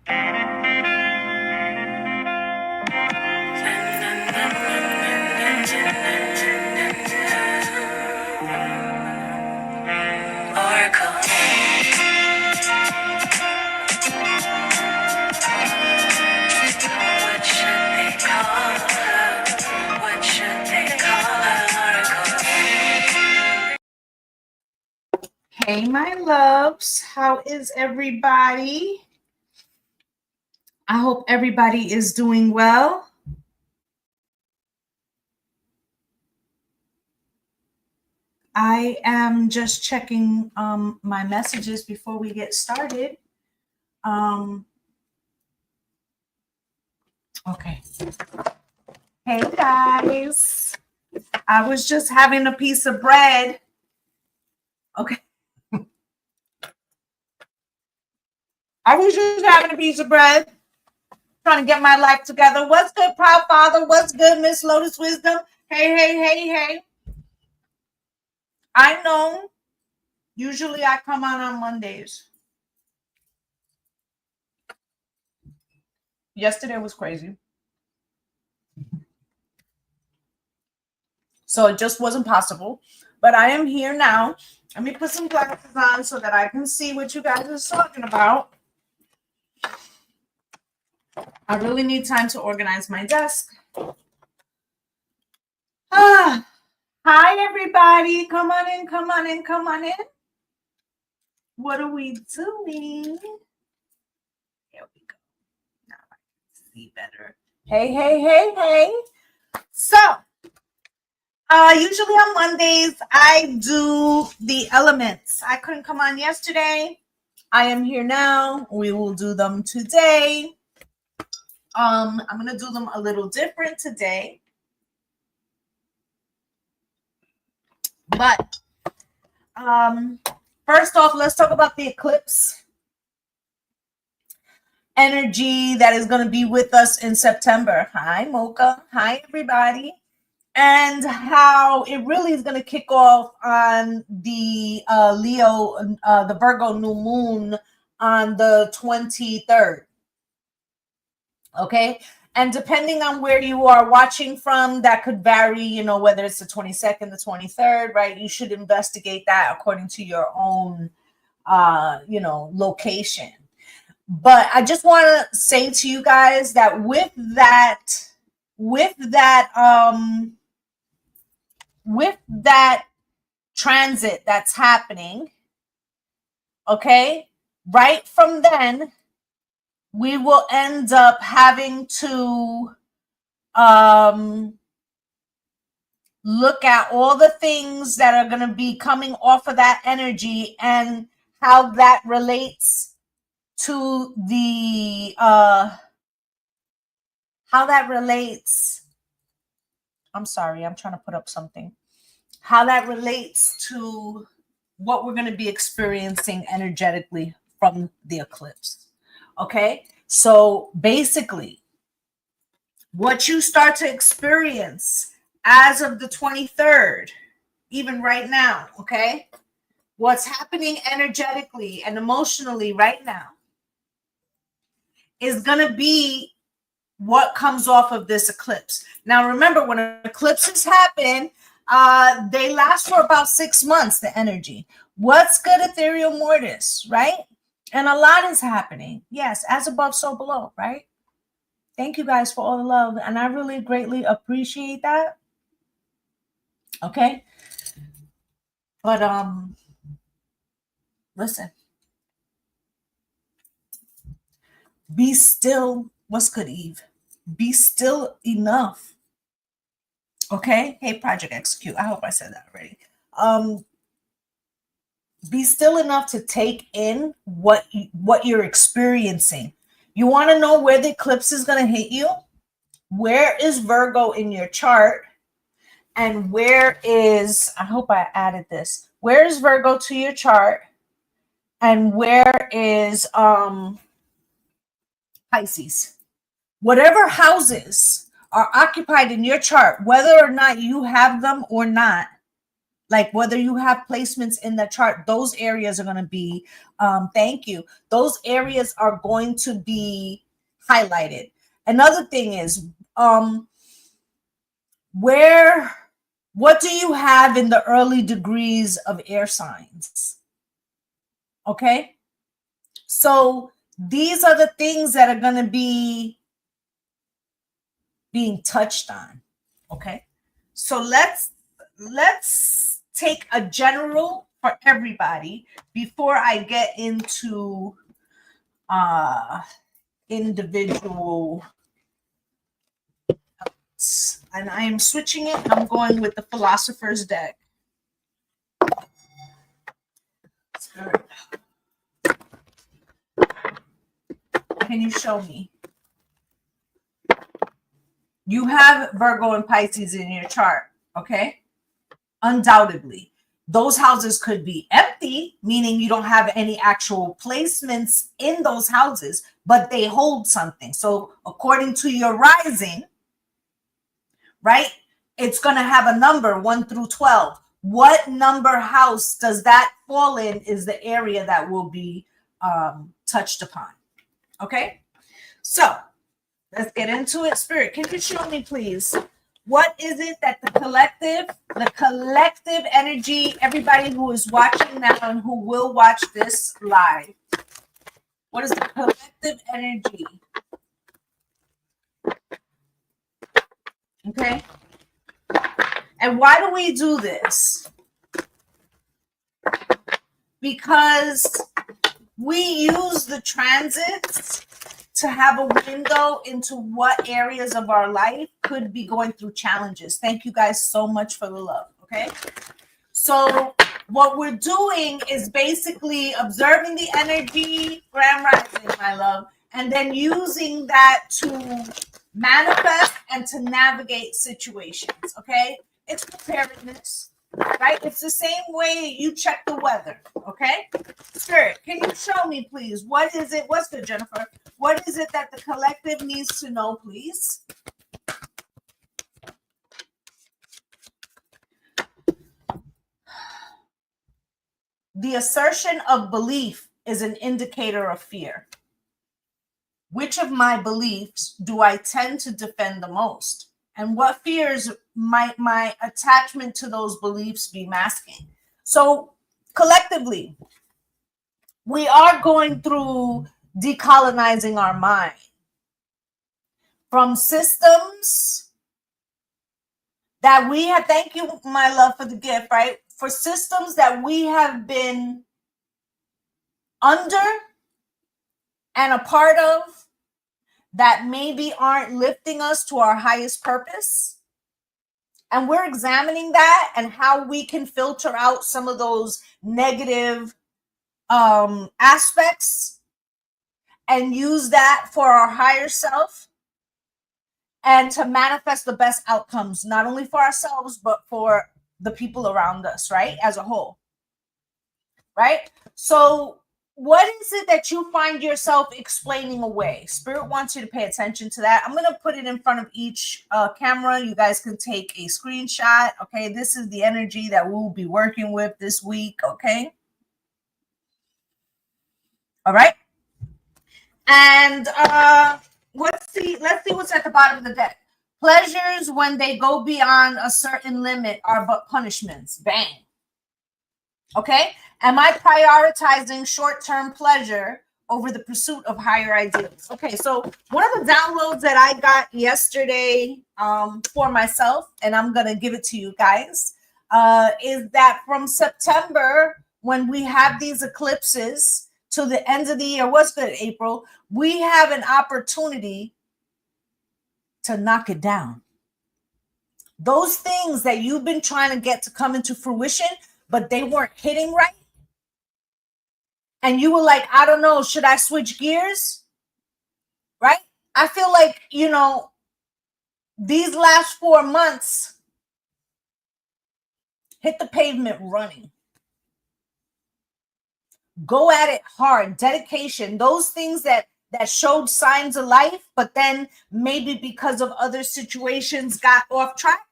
Oracle. What should they call her? What should they call her? Oracle. Hey, my loves. How is everybody? I hope everybody is doing well. I am just checking my messages before we get started. Okay. Hey, guys. I was just having a piece of bread. Okay. I was just having a piece of bread, trying to get my life together. What's good, Proud Father? What's good, Miss Lotus Wisdom? Hey. I know. Usually I come on Mondays. Yesterday was crazy. So it just wasn't possible. But I am here now. Let me put some glasses on so that I can see what you guys are talking about. I really need time to organize my desk. Hi, everybody. Come on in. What are we doing? Here we go. Now I can see better. Hey. So, usually on Mondays, I do the elements. I couldn't come on yesterday. I am here now. We will do them today. I'm going to do them a little different today. But first off, let's talk about the eclipse energy that is going to be with us in September. Hi, Mocha. Hi, everybody. And how it really is going to kick off on the the Virgo new moon on the 23rd. Okay. And depending on where you are watching from, that could vary, whether it's the 22nd, the 23rd, right? You should investigate that according to your own, location. But I just want to say to you guys that with that transit that's happening, okay, right from then, we will end up having to look at all the things that are going to be coming off of that energy and how that relates to the I'm sorry, I'm trying to put up something. How that relates to what we're going to be experiencing energetically from the eclipse. Okay, so basically, what you start to experience as of the 23rd, even right now, okay, what's happening energetically and emotionally right now is going to be what comes off of this eclipse. Now, remember, when eclipses happen, they last for about 6 months, the energy. What's good, Ethereal Mortis, right? And a lot is happening. Yes, as above, so below, right? Thank you guys for all the love. And I really greatly appreciate that. Okay. But listen. Be still. What's good, Eve? Be still enough. Okay. Hey, Project Execute. I hope I said that already. Be still enough to take in what you're experiencing. You want to know where the eclipse is going to hit you? Where is Virgo in your chart? And where is, I hope I added this. Where is Virgo to your chart? And where is Pisces? Whatever houses are occupied in your chart, whether or not you have them or not, Like whether you have placements in the chart, those areas are going to be, thank you. Those areas are going to be highlighted. Another thing is, what do you have in the early degrees of air signs? Okay. So these are the things that are going to be being touched on. Okay. So let's take a general for everybody before I get into individual. And I am switching it. I'm going with the Philosopher's deck. Can you show me? You have Virgo and Pisces in your chart, okay? Undoubtedly. Those houses could be empty, meaning you don't have any actual placements in those houses, but they hold something. So according to your rising, right, it's going to have a number 1 through 12. What number house does that fall in is the area that will be touched upon. Okay, so let's get into it. Spirit, can you show me, please? What is it that the collective energy, everybody who is watching now and who will watch this live, what is the collective energy? Okay. And why do we do this? Because we use the transits to have a window into what areas of our life could be going through challenges. Thank you guys so much for the love, okay? So what we're doing is basically observing the energy, Grand Rising, my love, and then using that to manifest and to navigate situations, okay? It's preparedness, right? It's the same way you check the weather, okay? Spirit, can you show me, please? What is it? What's good, Jennifer? What is it that the collective needs to know, please? The assertion of belief is an indicator of fear. Which of my beliefs do I tend to defend the most? And what fears might my attachment to those beliefs be masking? So collectively, we are going through decolonizing our mind from systems that we have. Thank you, my love, for the gift, right? For systems that we have been under and a part of that maybe aren't lifting us to our highest purpose. And we're examining that and how we can filter out some of those negative aspects and use that for our higher self and to manifest the best outcomes, not only for ourselves, but for the people around us, right? As a whole, right? So what is it that you find yourself explaining away? Spirit wants you to pay attention to that. I'm going to put it in front of each camera. You guys can take a screenshot. Okay, this is the energy that we'll be working with this week. Okay. All right. And let's see what's at the bottom of the deck. Pleasures, when they go beyond a certain limit, are but punishments. Bang. Okay. Am I prioritizing short-term pleasure over the pursuit of higher ideals? Okay, so one of the downloads that I got yesterday for myself, and I'm going to give it to you guys, is that from September, when we have these eclipses to the end of the year, what's good, April, we have an opportunity to knock it down. Those things that you've been trying to get to come into fruition, but they weren't hitting right. And you were like, I don't know, should I switch gears? Right? I feel like, these last 4 months, hit the pavement running. Go at it hard, dedication, those things that showed signs of life, but then maybe because of other situations got off track.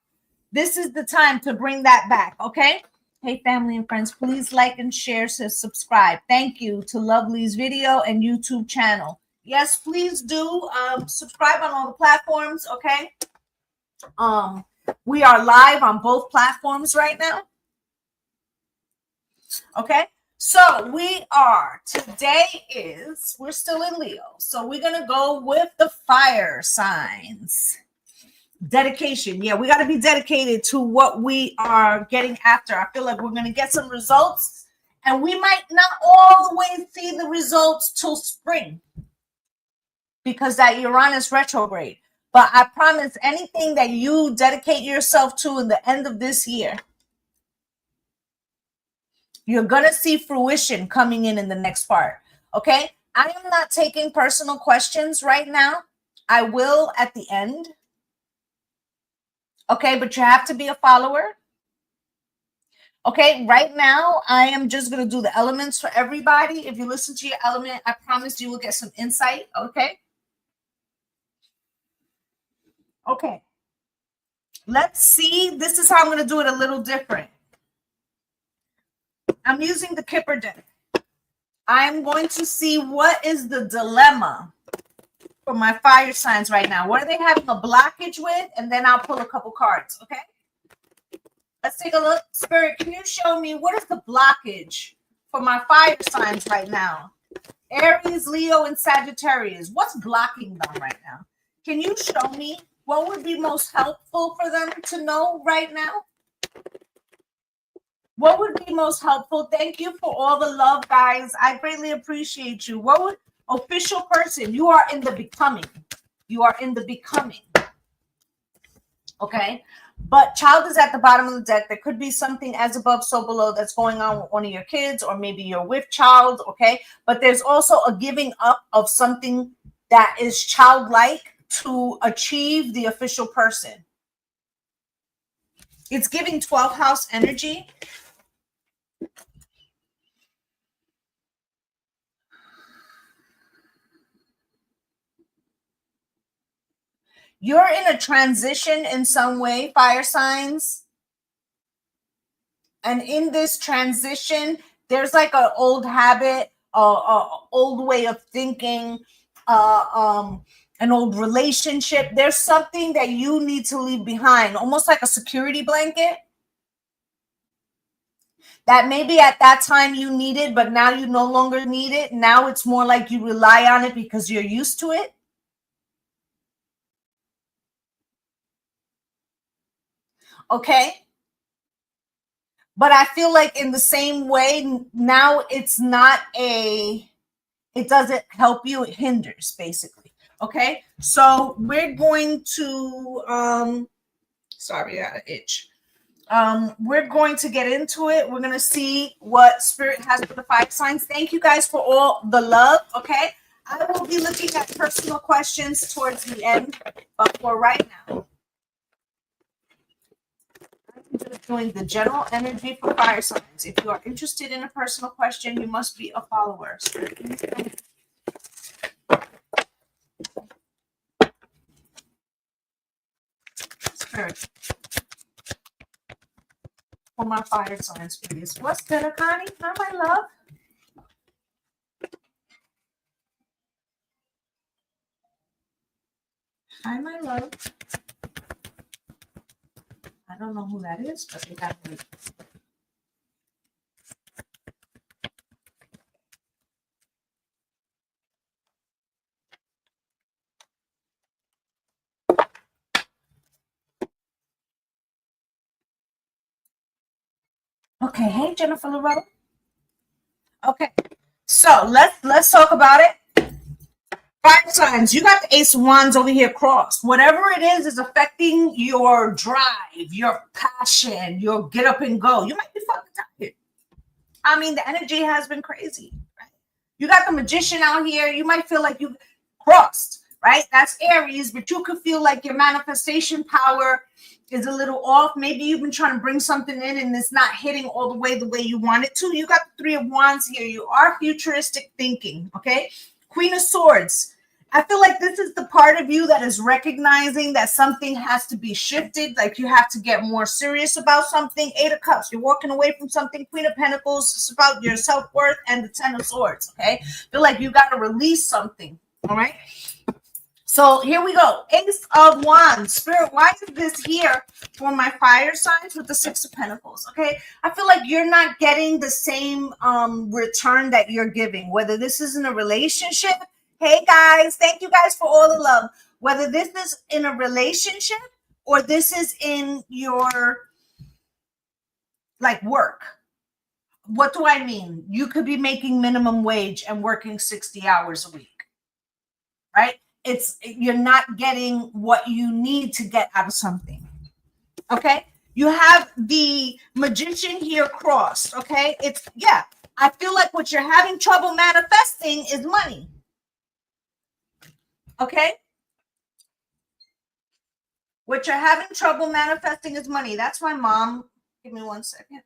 This is the time to bring that back, okay? Hey, family and friends, please like and share, subscribe. Thank you to Lovely's video and YouTube channel. Yes, please do subscribe on all the platforms, okay? We are live on both platforms right now. Okay, so we're still in Leo. So we're going to go with the fire signs. Dedication. Yeah, we got to be dedicated to what we are getting after. I feel like we're going to get some results, and we might not all the way see the results till spring because that Uranus retrograde. But I promise anything that you dedicate yourself to in the end of this year, you're going to see fruition coming in the next part. Okay. I am not taking personal questions right now. I will at the end. Okay. But you have to be a follower. Okay. Right now, I am just going to do the elements for everybody. If you listen to your element, I promise you will get some insight. Okay. Okay. Let's see. This is how I'm going to do it a little different. I'm using the Kipper deck. I'm going to see what is the dilemma for my fire signs right now. What are they having a blockage with? And then I'll pull a couple cards, okay? Let's take a look. Spirit, can you show me what is the blockage for my fire signs right now? Aries, Leo, and Sagittarius. What's blocking them right now? Can you show me what would be most helpful for them to know right now? What would be most helpful? Thank you for all the love, guys. I greatly appreciate you. What would official person? You are in the becoming. You are in the becoming. Okay. But child is at the bottom of the deck. There could be something as above, so below that's going on with one of your kids, or maybe you're with child. Okay. But there's also a giving up of something that is childlike to achieve the official person. It's giving 12th house energy. You're in a transition in some way, fire signs. And in this transition, there's like an old habit, old way of thinking, an old relationship. There's something that you need to leave behind, almost like a security blanket that maybe at that time you needed, but now you no longer need it. Now it's more like you rely on it because you're used to it. Okay. But I feel like in the same way, now it's not it doesn't help you, it hinders basically. Okay. So we're going to, sorry, I got an itch. We're going to get into it. We're going to see what spirit has for the fire signs. Thank you guys for all the love. Okay. I will be looking at personal questions towards the end, but for right now, I'm just doing the general energy for fire signs. If you are interested in a personal question, you must be a follower. Spirit. For my fire signs, please. What's better, Connie? Hi, my love. Hi, my love. I don't know who that is, but they got me. Okay, hey Jennifer LaRoe. Okay, so let's talk about it. Fire signs, you got the Ace of Wands over here crossed. Whatever it is affecting your drive, your passion, your get up and go. You might be fucking tired. I mean, the energy has been crazy. Right? You got the Magician out here. You might feel like you crossed, right? That's Aries, but you could feel like your manifestation power is a little off. Maybe you've been trying to bring something in and it's not hitting all the way you want it to. You got the Three of Wands here. You are futuristic thinking, okay? Queen of Swords. I feel like this is the part of you that is recognizing that something has to be shifted. Like you have to get more serious about something. Eight of Cups, you're walking away from something. Queen of Pentacles, it's about your self-worth, and the Ten of Swords, okay? I feel like you got to release something, all right? So here we go. Ace of Wands. Spirit, why is this here for my fire signs with the Six of Pentacles? Okay. I feel like you're not getting the same return that you're giving, whether this is in a relationship. Hey guys, thank you guys for all the love. Whether this is in a relationship or this is in your like work. What do I mean? You could be making minimum wage and working 60 hours a week, right? You're not getting what you need to get out of something. Okay. You have the Magician here crossed. Okay. I feel like what you're having trouble manifesting is money. Okay. What you're having trouble manifesting is money. That's my mom. Give me 1 second.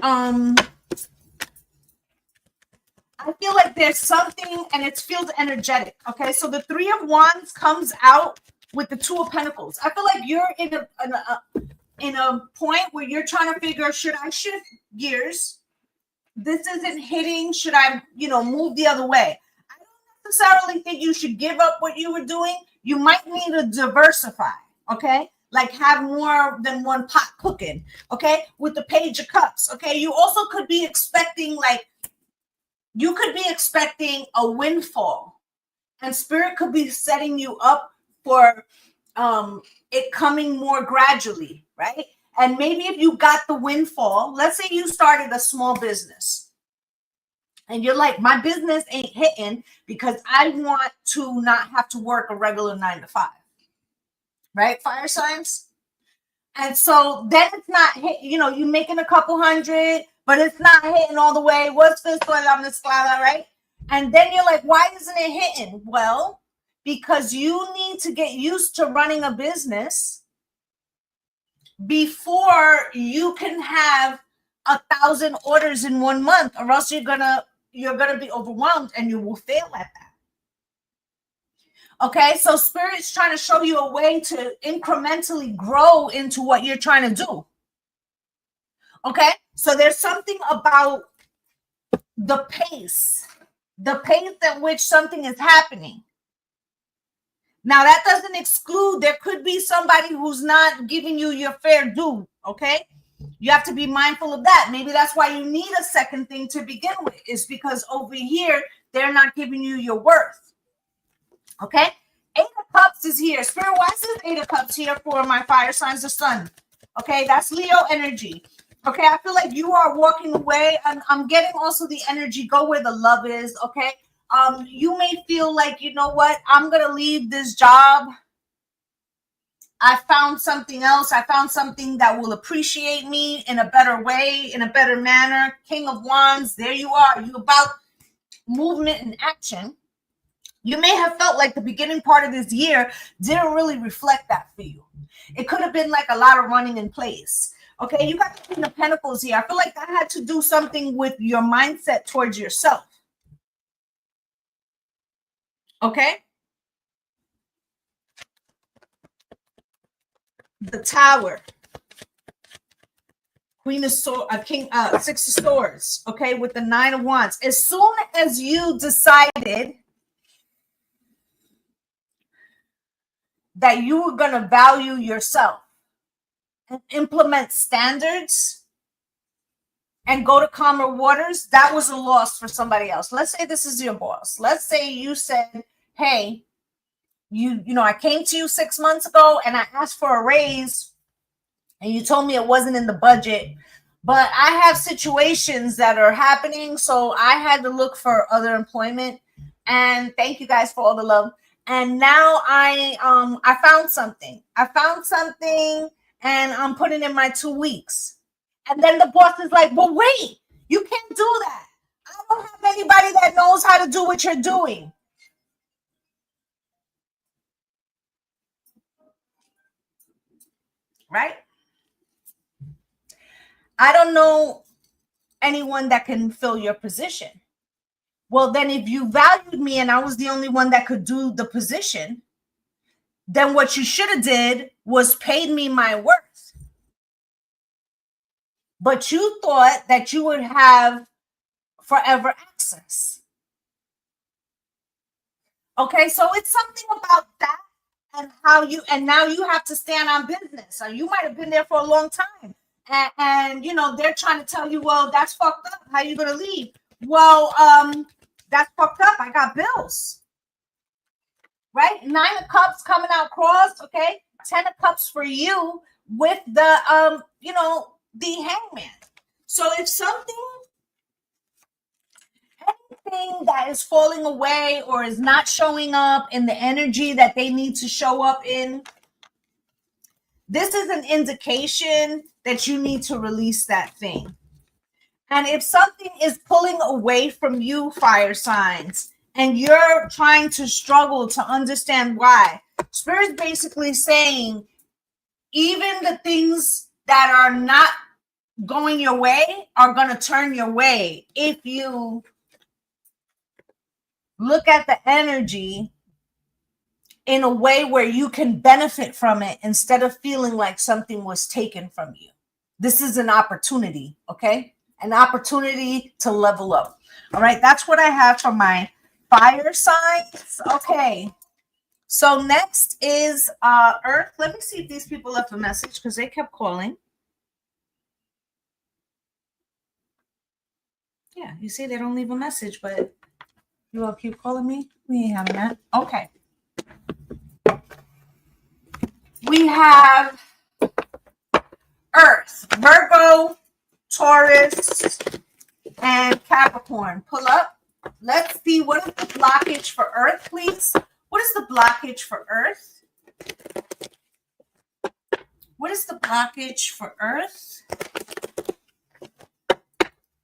I feel like there's something, and it feels energetic. Okay, so the Three of Wands comes out with the Two of Pentacles. I feel like you're in a point where you're trying to figure, should I shift gears? This isn't hitting. Should I, move the other way? I don't necessarily think you should give up what you were doing. You might need to diversify. Okay, like have more than one pot cooking. Okay, with the Page of Cups. Okay, you also could be expecting a windfall, and Spirit could be setting you up for it coming more gradually, right? And maybe if you got the windfall, let's say you started a small business and you're like, my business ain't hitting because I want to not have to work a regular 9 to 5, right? Fire signs. And so then it's not hit, you're making a couple hundred, but it's not hitting all the way. What's this? Right? And then you're like, why isn't it hitting? Well, because you need to get used to running a business before you can have 1,000 orders in 1 month, or else you're gonna be overwhelmed and you will fail at that. Okay, so Spirit's trying to show you a way to incrementally grow into what you're trying to do. Okay, so there's something about the pace at which something is happening. Now, that doesn't exclude there could be somebody who's not giving you your fair due. Okay, you have to be mindful of that. Maybe that's why you need a second thing to begin with, is because over here they're not giving you your worth. Okay, Eight of Cups is here. Spirit, why is Eight of Cups here for my fire signs of Sun? Okay, that's Leo energy. Okay, I feel like you are walking away. I'm getting also the energy, go where the love is. Okay, you may feel like, you know what, I'm gonna leave this job. I found something else. I found something that will appreciate me in a better way, in a better manner. King of Wands, there you are. You about movement and action. You may have felt like the beginning part of this year didn't really reflect that for you. It could have been like a lot of running in place. Okay, you got the Queen of Pentacles here. I feel like that had to do something with your mindset towards yourself. Okay. The Tower. Queen of Swords, Six of Swords. Okay, with the Nine of Wands. As soon as you decided that you were going to value yourself and implement standards and go to calmer waters, that was a loss for somebody else. Let's say this is your boss. Let's say you said, hey, I came to you 6 months ago and I asked for a raise and you told me it wasn't in the budget, but I have situations that are happening, so I had to look for other employment. And thank you guys for all the love. And now I found something. And I'm putting in my 2 weeks. And then the boss is like, well, wait, you can't do that. I don't have anybody that knows how to do what you're doing. Right? I don't know anyone that can fill your position. Well, then if you valued me and I was the only one that could do the position, then what you should have did was paid me my worth. But you thought that you would have forever access. Okay, so it's something about that and how you, and now you have to stand on business. So you might have been there for a long time. And you know, they're trying to tell you, well, that's fucked up. How you gonna leave? Well, that's fucked up. I got bills. Right? 9 of Cups coming out crossed, okay? 10 of Cups for you with the you know, the Hangman. So if anything that is falling away or is not showing up in the energy that they need to show up in, this is an indication that you need to release that thing. And if something is pulling away from you, fire signs, and you're trying to struggle to understand why, Spirit's basically saying, even the things that are not going your way are going to turn your way if you look at the energy in a way where you can benefit from it instead of feeling like something was taken from you. This is an opportunity, okay? An opportunity to level up. All right, that's what I have for my fire signs. Okay, so next is Earth. Let me see if these people left a message because they kept calling. Yeah, you see, they don't leave a message, but you all keep calling me. We ain't having that. Okay. We have Earth, Virgo, Taurus, and Capricorn. Pull up. Let's see, what is the blockage for Earth, please? What is the blockage for Earth? What is the blockage for Earth?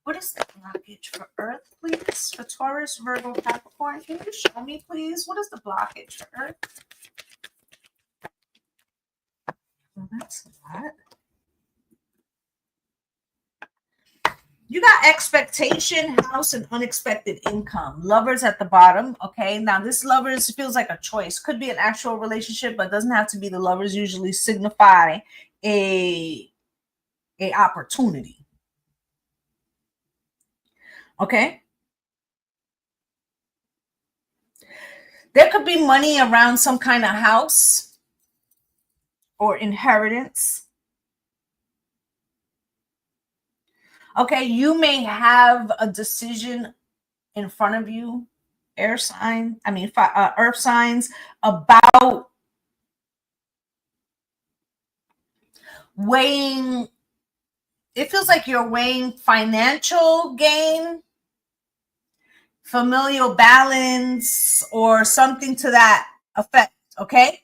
What is the blockage for Earth, please? For Taurus, Virgo, Capricorn. Can you show me, please? What is the blockage for Earth? Well, that's a lot. You got expectation, house, and unexpected income. Lovers at the bottom. Okay. Now, this lovers feels like a choice. Could be an actual relationship, but doesn't have to be. The lovers usually signify a opportunity. Okay. There could be money around some kind of house or inheritance. Okay, you may have a decision in front of you, earth signs, about weighing. It feels like you're weighing financial gain, familial balance, or something to that effect, okay?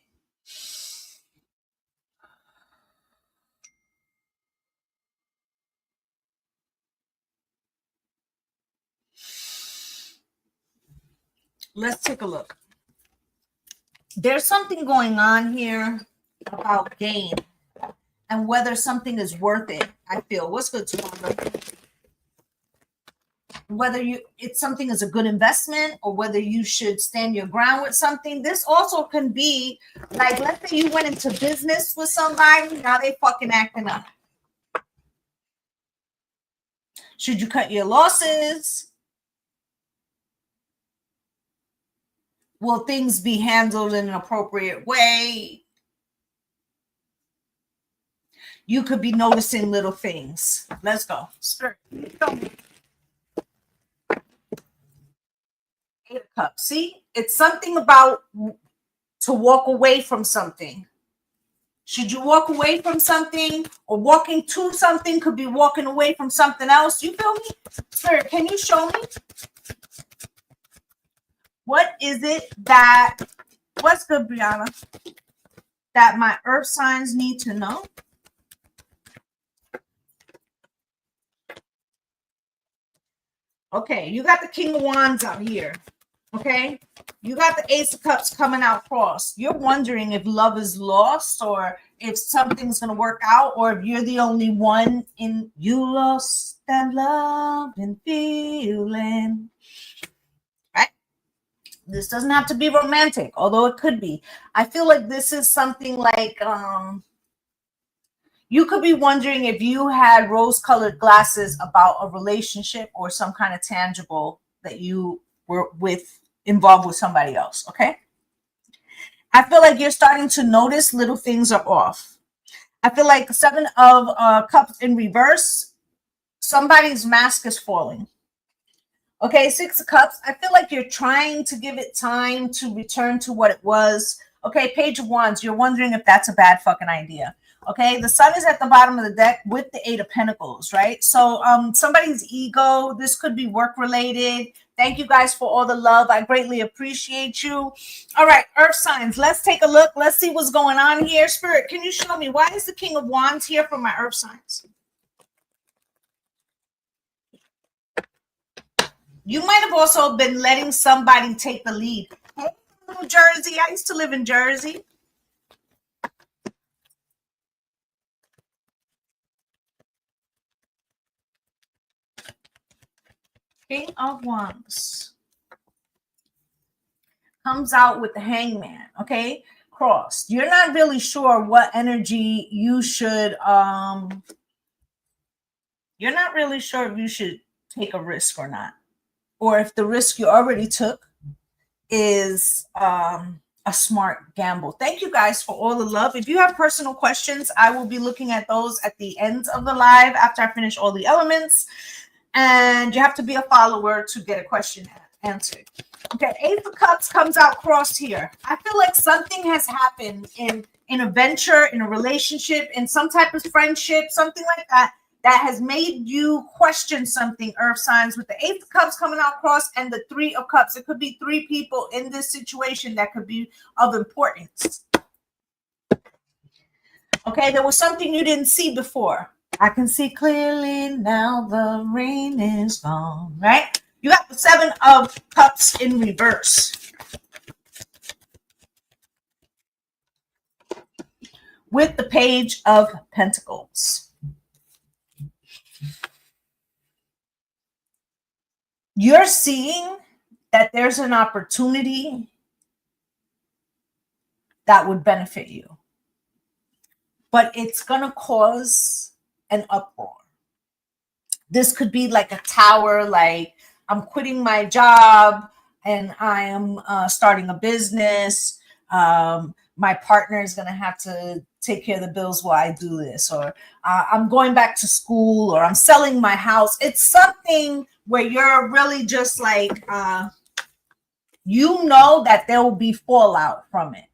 Let's take a look. There's something going on here about gain and whether something is worth it. I feel. What's good, Tawanda? Whether it's something is a good investment or whether you should stand your ground with something. This also can be like, let's say you went into business with somebody, now they fucking acting up. Should you cut your losses? Will things be handled in an appropriate way? You could be noticing little things. Let's go. Spirit, show me. 8 of Cups. See, it's something about to walk away from something. Should you walk away from something, or walking to something could be walking away from something else? You feel me? Spirit, can you show me? What is it that, what's good, Brianna, that my earth signs need to know? Okay, you got the King of Wands out here. Okay, you got the Ace of Cups coming out cross. You're wondering if love is lost or if something's going to work out, or if you're the only one in you lost that love and feeling. Right? This doesn't have to be romantic, although it could be. I feel like this is something like you could be wondering if you had rose-colored glasses about a relationship or some kind of tangible that you were involved with somebody else. Okay. I feel like you're starting to notice little things are off. I feel like 7 of Cups in reverse, somebody's mask is falling. Okay, 6 of Cups, I feel like you're trying to give it time to return to what it was. Okay, Page of Wands, you're wondering if that's a bad fucking idea. Okay, the Sun is at the bottom of the deck with the 8 of Pentacles, right? So somebody's ego, this could be work related. Thank you guys for all the love. I greatly appreciate you. All right, Earth signs, let's take a look. Let's see what's going on here. Spirit, can you show me why is the King of Wands here for my Earth signs? You might have also been letting somebody take the lead. Hey, New Jersey, I used to live in Jersey. King of Wands comes out with the Hangman, okay? Crossed. You're not really sure what energy you should, you're not really sure if you should take a risk or not. Or if the risk you already took is a smart gamble. Thank you guys for all the love. If you have personal questions, I will be looking at those at the end of the live after I finish all the elements. And you have to be a follower to get a question answered. Okay, 8 of Cups comes out crossed here. I feel like something has happened in a venture, in a relationship, in some type of friendship, something like that, that has made you question something, Earth signs, with the 8 of Cups coming out crossed and the 3 of Cups. It could be 3 people in this situation that could be of importance. Okay, there was something you didn't see before. I can see clearly now the rain is gone, right? You got the 7 of Cups in reverse. With the Page of Pentacles. You're seeing that there's an opportunity that would benefit you, but it's going to cause an uproar. This could be like a tower, like I'm quitting my job and I am starting a business. My partner is going to have to take care of the bills while I do this, or I'm going back to school, or I'm selling my house. It's something where you're really just like, you know that there will be fallout from it.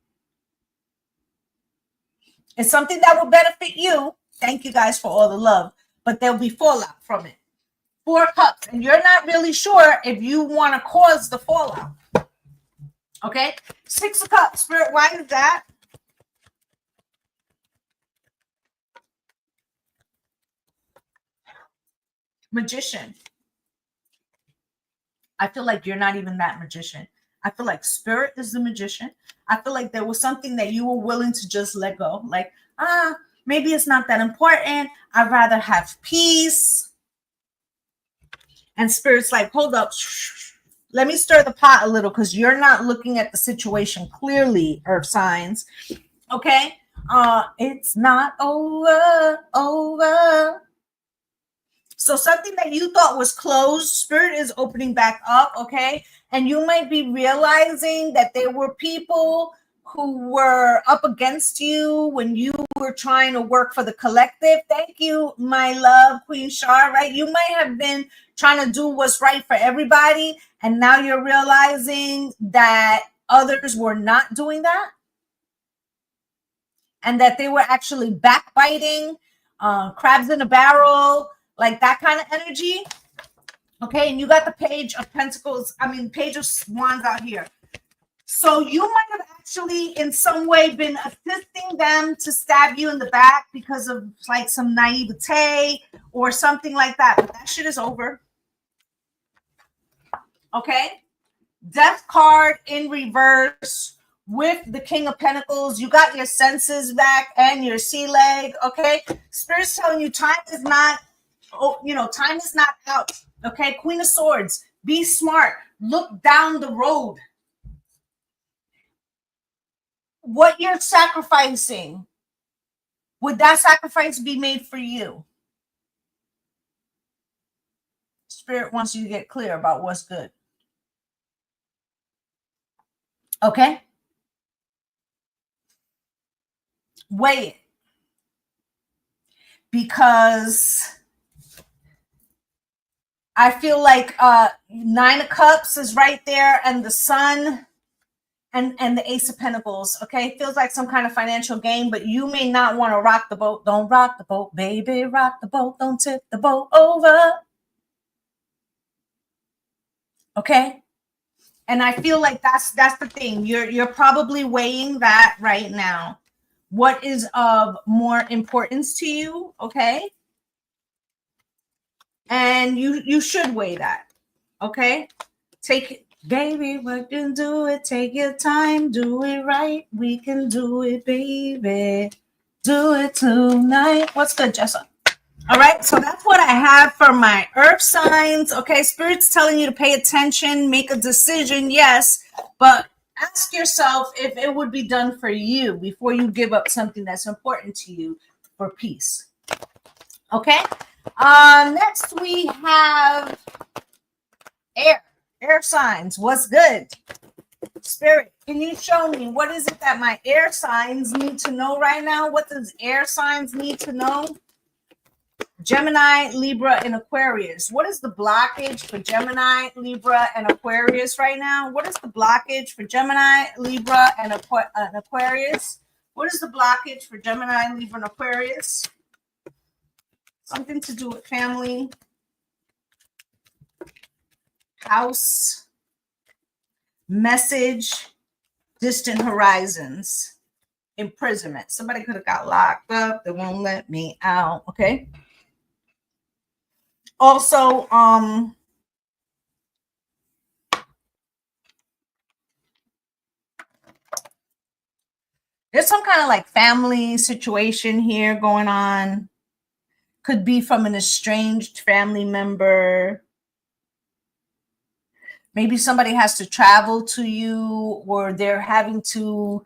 It's something that will benefit you. Thank you guys for all the love, but there'll be fallout from it. 4 of Cups, and you're not really sure if you want to cause the fallout. Okay, 6 of Cups, Spirit, why is that? Magician. I feel like you're not even that magician. I feel like Spirit is the magician. I feel like there was something that you were willing to just let go. Like, maybe it's not that important. I'd rather have peace. And Spirit's like, hold up. Let me stir the pot a little, because you're not looking at the situation clearly, Earth signs. Okay? It's not over. So something that you thought was closed, Spirit is opening back up, okay? And you might be realizing that there were people who were up against you when you were trying to work for the collective. Thank you, my love, Queen Shar, right? You might have been trying to do what's right for everybody, and now you're realizing that others were not doing that, and that they were actually backbiting, crabs in a barrel, like that kind of energy. Okay, and you got the Page of Pentacles, Page of Wands out here. So you might have actually in some way been assisting them to stab you in the back because of like some naivete or something like that. But that shit is over. Okay, Death card in reverse with the King of Pentacles. You got your senses back and your sea leg, okay? Spirit's telling you time is not, time is not out, okay? Queen of Swords, be smart. Look down the road. What you're sacrificing, would that sacrifice be made for you? Spirit wants you to get clear about what's good. Okay? Weigh it. Because I feel like Nine of Cups is right there, and the Sun and the Ace of Pentacles. Okay, feels like some kind of financial gain, but you may not want to rock the boat. Don't rock the boat, baby. Rock the boat. Don't tip the boat over. Okay, and I feel like that's the thing. You're probably weighing that right now. What is of more importance to you? Okay, and you should weigh that. Okay, take it. Baby, we can do it. Take your time. Do it right. We can do it, baby. Do it tonight. What's good, Jessa? All right. So that's what I have for my earth signs. Okay. Spirit's telling you to pay attention, make a decision. Yes. But ask yourself if it would be done for you before you give up something that's important to you for peace. Okay. Next we have air signs. What's good? Spirit, can you show me what is it that my air signs need to know right now? What does air signs need to know? Gemini, Libra, and Aquarius. What is the blockage for Gemini, Libra, and Aquarius right now? What is the blockage for Gemini, Libra, and Aquarius? What is the blockage for Gemini, Libra, and Aquarius? Something to do with family, house, message, distant horizons, imprisonment. Somebody could have got locked up. They won't let me out. Okay. Also, there's some kind of like family situation here going on. Could be from an estranged family member. Maybe somebody has to travel to you, or they're having to,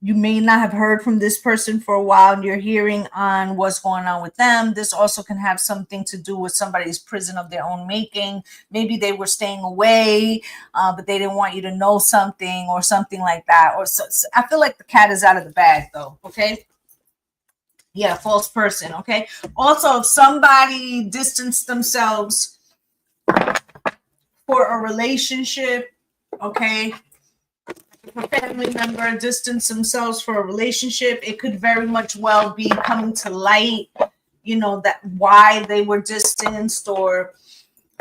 you may not have heard from this person for a while and you're hearing on what's going on with them. This also can have something to do with somebody's prison of their own making. Maybe they were staying away, but they didn't want you to know something or something like that. Or so I feel like the cat is out of the bag though. Okay. Yeah. False person. Okay. Also, if somebody distanced themselves for a relationship, okay, if a family member distance themselves for a relationship, it could very much well be coming to light, that why they were distanced, or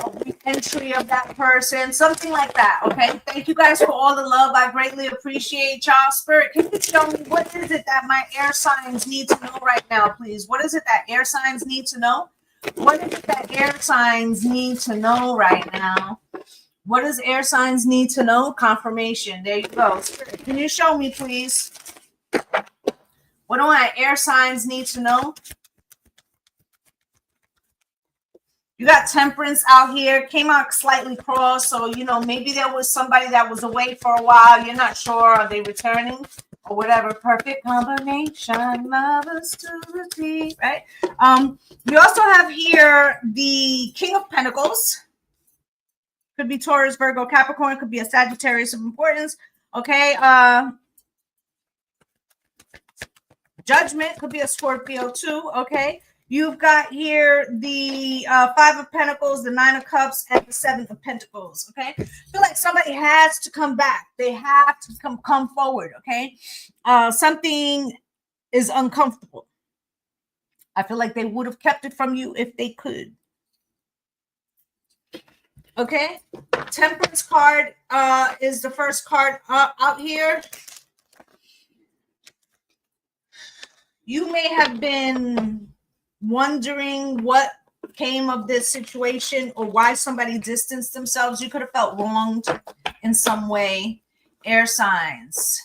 a re-entry of that person, something like that. Okay, thank you guys for all the love. I greatly appreciate y'all. Spirit, can you tell me what is it that my air signs need to know right now, please? What is it that air signs need to know? What is it that air signs need to know right now? What does air signs need to know? Confirmation. There you go. Spirit, can you show me, please? What do my air signs need to know? You got Temperance out here. Came out slightly cross. So, maybe there was somebody that was away for a while. You're not sure. Are they returning? Or whatever. Perfect combination. Lovers to the deep, right? We also have here the King of Pentacles. Could be Taurus, Virgo, Capricorn. Could be a Sagittarius of importance. Okay. Judgment could be a Scorpio too. Okay. You've got here the Five of Pentacles, the Nine of Cups, and the Seven of Pentacles. Okay. I feel like somebody has to come back. They have to come forward. Okay. Something is uncomfortable. I feel like they would have kept it from you if they could. Okay, Temperance card is the first card out here. You may have been wondering what came of this situation or why somebody distanced themselves. You could have felt wronged in some way. Air signs.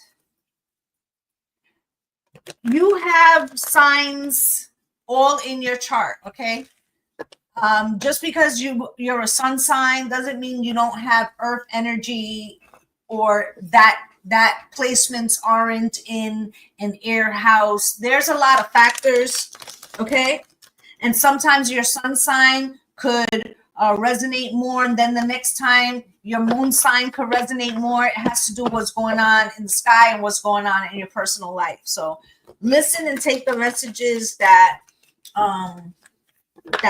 You have signs all in your chart, okay? Just because you're a sun sign doesn't mean you don't have earth energy, or that placements aren't in an air house. There's a lot of factors, okay? And sometimes your sun sign could resonate more, and then the next time your moon sign could resonate more. It has to do with what's going on in the sky and what's going on in your personal life. So listen and take the messages that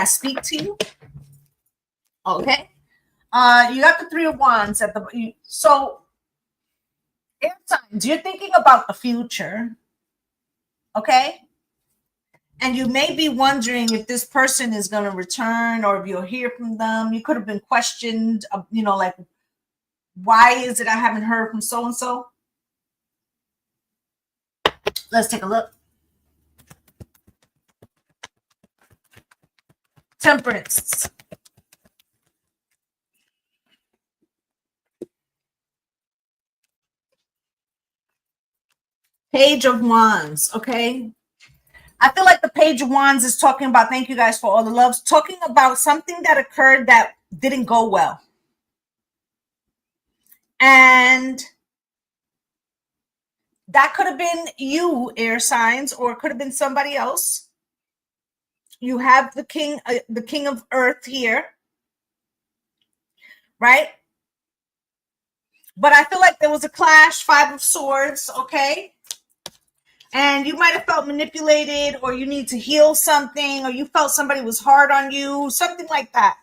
speak to you. Okay. You got the Three of Wands at the so air signs, you're thinking about the future. Okay. And you may be wondering if this person is going to return, or if you'll hear from them. You could have been questioned, like, why is it I haven't heard from so and so? Let's take a look. Temperance. Page of Wands, okay? I feel like the Page of Wands is talking about, thank you guys for all the loves, talking about something that occurred that didn't go well. And that could have been you, air signs, or it could have been somebody else. You have the king of earth here, right? But I feel like there was a clash, Five of Swords, okay? And you might have felt manipulated, or you need to heal something, or you felt somebody was hard on you, something like that.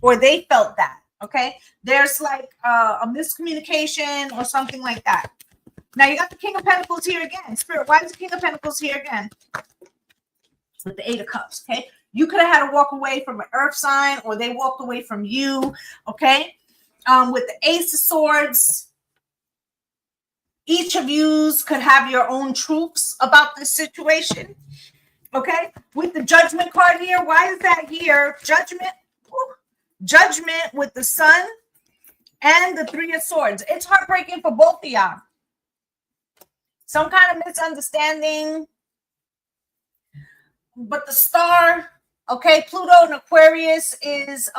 Or they felt that, okay? There's like a miscommunication or something like that. Now you got the King of Pentacles here again. Spirit, why is the King of Pentacles here again? With the Eight of Cups, okay? You could have had to walk away from an earth sign, or they walked away from you, okay? With the Ace of Swords, each of yous could have your own truths about this situation, okay? With the Judgment card here, why is that here? Judgment, Judgment with the Sun and the Three of Swords. It's heartbreaking for both of y'all. Some kind of misunderstanding. But the Star, okay, Pluto and Aquarius is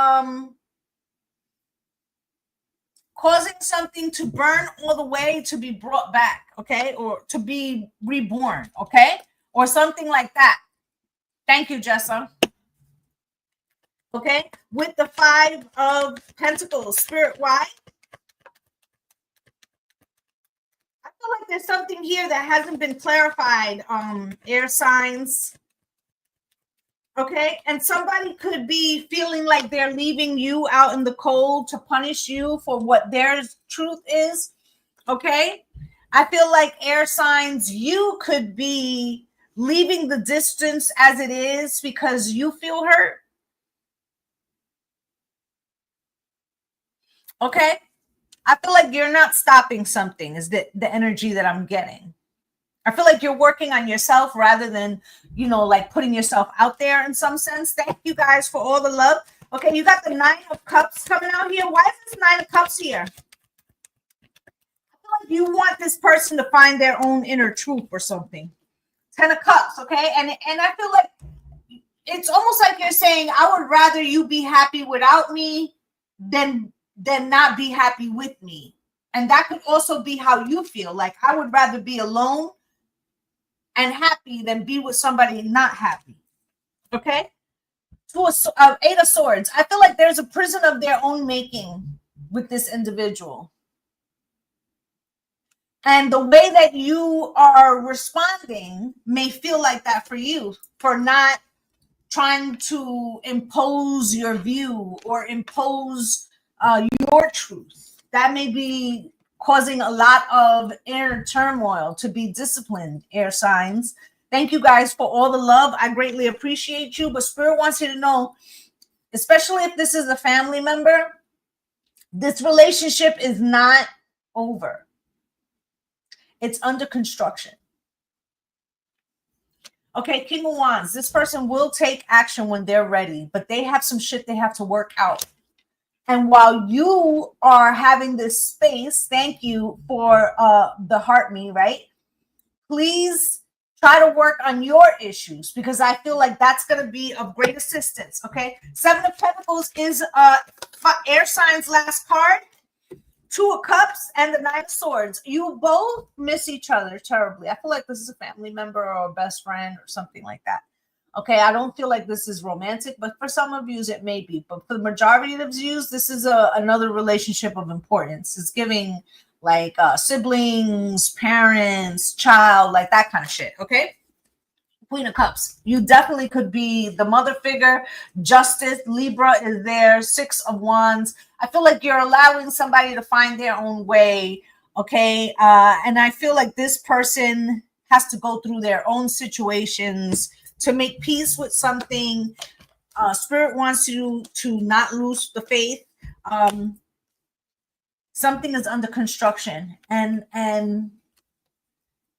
causing something to burn all the way to be brought back, okay, or to be reborn, okay, or something like that. Thank you, Jessa. Okay, with the Five of Pentacles, Spirit, why? I feel like there's something here that hasn't been clarified, air signs. Okay, and somebody could be feeling like they're leaving you out in the cold to punish you for what their truth is. Okay, I feel like air signs, you could be leaving the distance as it is because you feel hurt. Okay, I feel like you're not stopping something, is the energy that I'm getting. I feel like you're working on yourself rather than, like putting yourself out there in some sense. Thank you guys for all the love. Okay, you got the Nine of Cups coming out here. Why is this Nine of Cups here? I feel like you want this person to find their own inner truth or something. 10 of Cups, okay? And I feel like it's almost like you're saying, I would rather you be happy without me than not be happy with me. And that could also be how you feel. Like, I would rather be alone and happy than be with somebody not happy. Okay? Eight of Swords. I feel like there's a prison of their own making with this individual. And the way that you are responding may feel like that for you, for not trying to impose your view or impose your truth. That may be causing a lot of inner turmoil. To be disciplined, air signs. Thank you guys for all the love. I greatly appreciate you. But Spirit wants you to know, especially if this is a family member, this relationship is not over. It's under construction. Okay, King of Wands. This person will take action when they're ready, but they have some shit they have to work out. And while you are having this space, thank you for the heart me, right? Please try to work on your issues, because I feel like that's going to be of great assistance. Okay. 7 of Pentacles is air signs last card. 2 of Cups and the 9 of Swords. You both miss each other terribly. I feel like this is a family member or a best friend or something like that. Okay, I don't feel like this is romantic, but for some of you, it may be. But for the majority of you, this is another relationship of importance. It's giving like siblings, parents, child, like that kind of shit. Okay. Queen of Cups. You definitely could be the mother figure. Justice, Libra is there. 6 of Wands. I feel like you're allowing somebody to find their own way. Okay. And I feel like this person has to go through their own situations to make peace with something. Spirit wants you to not lose the faith. Something is under construction, and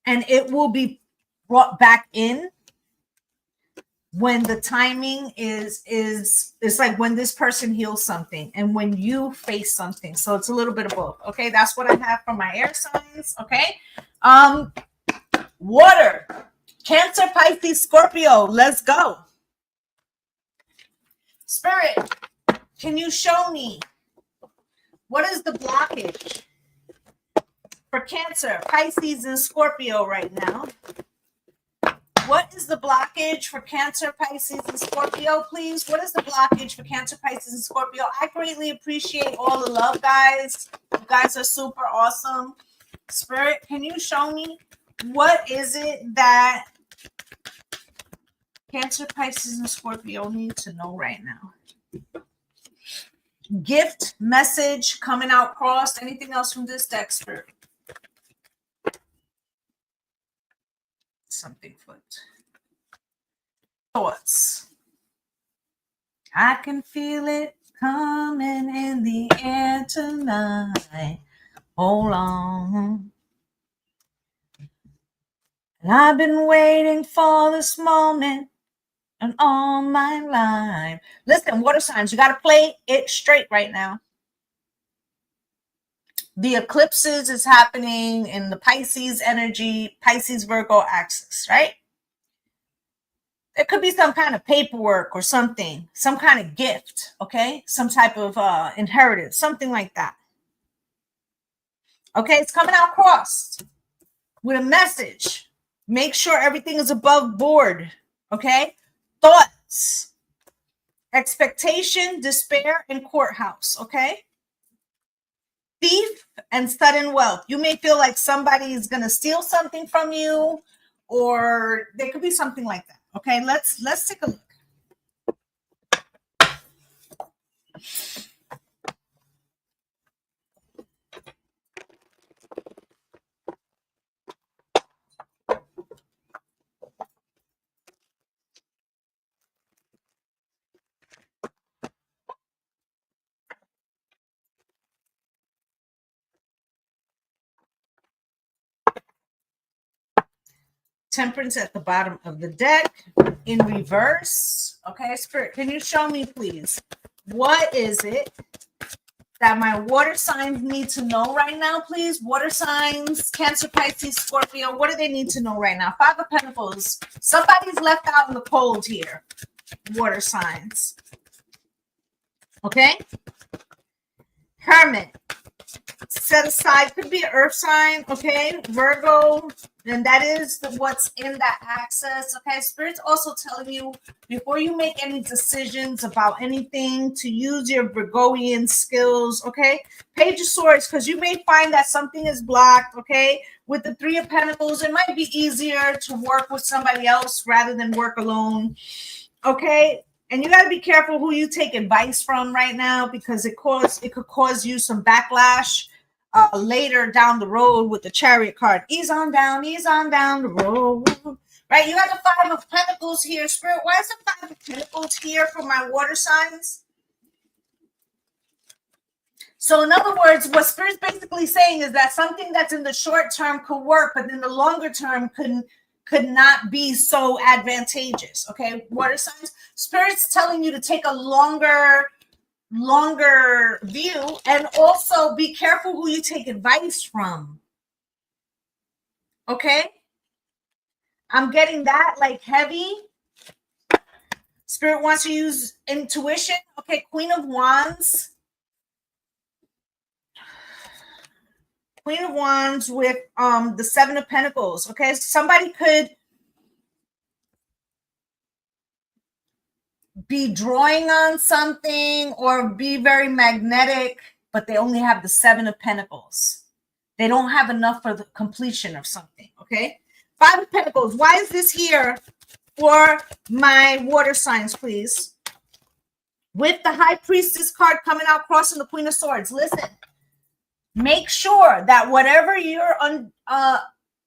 it will be brought back in when the timing is like when this person heals something and when you face something. So it's a little bit of both. Okay, that's what I have for my air signs. Okay. Water. Cancer, Pisces, Scorpio. Let's go. Spirit, can you show me what is the blockage for Cancer, Pisces, and Scorpio right now? What is the blockage for Cancer, Pisces, and Scorpio, please? What is the blockage for Cancer, Pisces, and Scorpio? I greatly appreciate all the love, guys. You guys are super awesome. Spirit, can you show me what is it that Cancer, Pisces, and Scorpio need to know right now? Gift, message, coming out crossed. Anything else from this deck, Spirit? Something flipped. Thoughts. I can feel it coming in the air tonight. Hold on. And I've been waiting for this moment and all my life. Listen, water signs, you got to play it straight right now. The eclipses is happening in the Pisces energy, Pisces Virgo axis, right? There could be some kind of paperwork or something, some kind of gift, okay? Some type of inheritance, something like that. Okay, it's coming out crossed with a message. Make sure everything is above board, okay? Thoughts, expectation, despair, and courthouse, okay? Thief and sudden wealth. You may feel like somebody is going to steal something from you, or there could be something like that. Okay, let's take a look. Temperance at the bottom of the deck in reverse. Okay, Spirit, can you show me, please? What is it that my water signs need to know right now, please? Water signs, Cancer, Pisces, Scorpio. What do they need to know right now? 5 of Pentacles. Somebody's left out in the cold here. Water signs. Okay? Hermit. Set aside, could be an earth sign, okay? Virgo, and that is what's in that axis, okay? Spirit's also telling you, before you make any decisions about anything, to use your Virgoian skills, okay? Page of Swords, because you may find that something is blocked, okay? With the 3 of Pentacles, it might be easier to work with somebody else rather than work alone, okay? And you got to be careful who you take advice from right now, because it could cause you some backlash later down the road with the Chariot card. Ease on down the road. Right? You got the 5 of Pentacles here. Spirit, why is the 5 of Pentacles here for my water signs? So in other words, what Spirit's basically saying is that something that's in the short term could work, but in the longer term could not be so advantageous. Okay, water signs. Spirit's telling you to take a longer view, and also be careful who you take advice from. Okay, I'm getting that like heavy. Spirit wants to use intuition. Okay, Queen of Wands. Queen of Wands with the Seven of Pentacles. Okay, somebody could be drawing on something or be very magnetic, but they only have the Seven of Pentacles. They don't have enough for the completion of something. Okay, Five of Pentacles. Why is this here for my water signs, please? With the High Priestess card coming out, crossing the Queen of Swords. Listen, make sure that whatever you're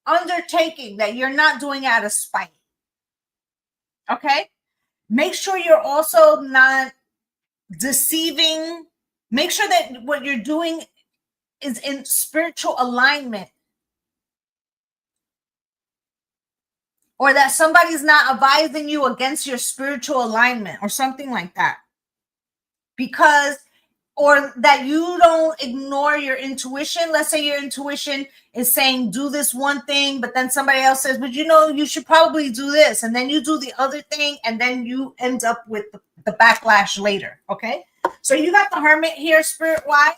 undertaking, that you're not doing out of spite. Okay? Make sure you're also not deceiving. Make sure that what you're doing is in spiritual alignment. Or that somebody's not advising you against your spiritual alignment or something like that. Because, or that you don't ignore your intuition. Let's say your intuition is saying, do this one thing, but then somebody else says, but you know, you should probably do this. And then you do the other thing, and then you end up with the backlash later. Okay. So you got the Hermit here, Spirit. Why?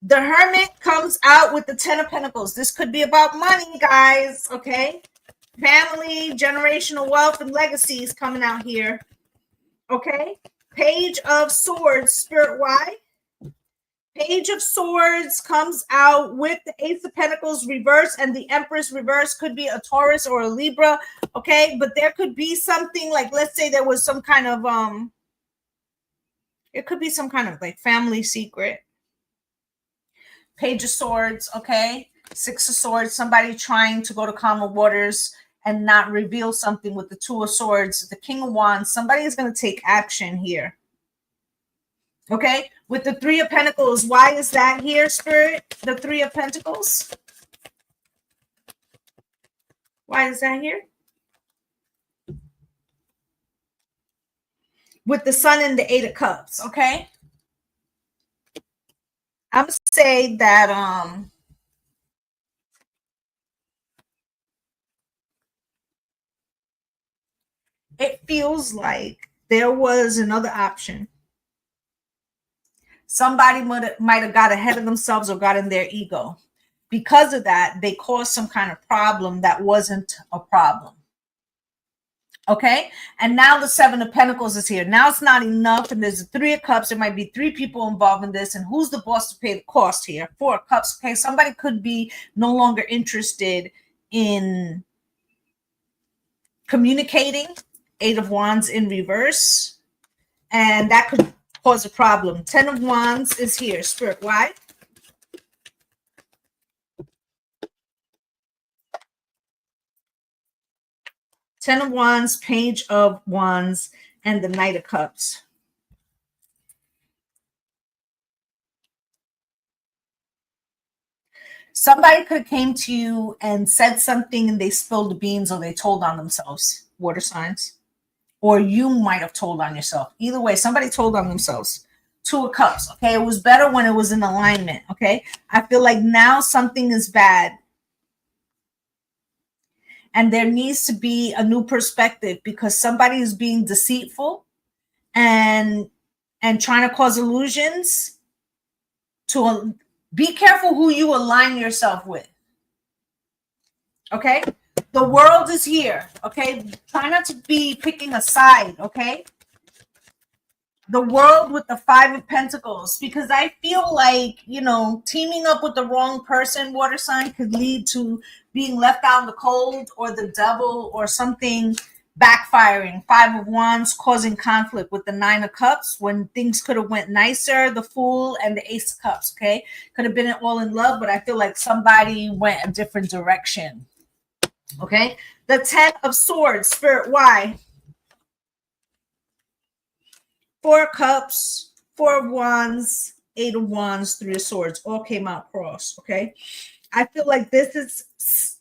The Hermit comes out with the Ten of Pentacles. This could be about money, guys. Okay. Family, generational wealth, and legacies coming out here. Okay. Page of Swords, Spirit. Why? Page of Swords comes out with the Ace of Pentacles reverse, and the Empress reverse. Could be a Taurus or a Libra. Okay. But there could be something like, let's say there was some kind of, it could be some kind of like family secret. Page of Swords, okay? Six of Swords, somebody trying to go to calmer waters and not reveal something with the Two of Swords. The King of Wands, somebody is going to take action here. Okay? With the Three of Pentacles, why is that here, Spirit? The Three of Pentacles? Why is that here? With the Sun and the Eight of Cups, okay? I'm going to say that it feels like there was another option. Somebody might have got ahead of themselves or got in their ego. Because of that, they caused some kind of problem that wasn't a problem. Okay? And now the Seven of Pentacles is here. Now it's not enough, and there's a Three of Cups. There might be three people involved in this, and who's the boss to pay the cost here? Four of Cups. Okay, somebody could be no longer interested in communicating. Eight of Wands in reverse, and that could cause a problem. Ten of Wands is here, Spirit. Why? Ten of Wands, Page of Wands, and the Knight of Cups. Somebody could have came to you and said something and they spilled the beans, or they told on themselves, water signs. Or you might have told on yourself. Either way, somebody told on themselves. Two of Cups, okay? It was better when it was in alignment, okay? I feel like now something is bad. And there needs to be a new perspective, because somebody is being deceitful and trying to cause illusions. To be careful who you align yourself with. Okay? The world is here. Okay? Try not to be picking a side. Okay? The world with the Five of Pentacles, because I feel like, you know, teaming up with the wrong person, water sign, could lead to being left out in the cold, or the devil, or something backfiring. Five of Wands causing conflict with the Nine of Cups, when things could have went nicer. The Fool and the Ace of Cups, okay? Could have been all in love, but I feel like somebody went a different direction. Okay? The Ten of Swords, Spirit, why? Four of Cups, Four of Wands, Eight of Wands, Three of Swords, all came out cross, okay? I feel like this is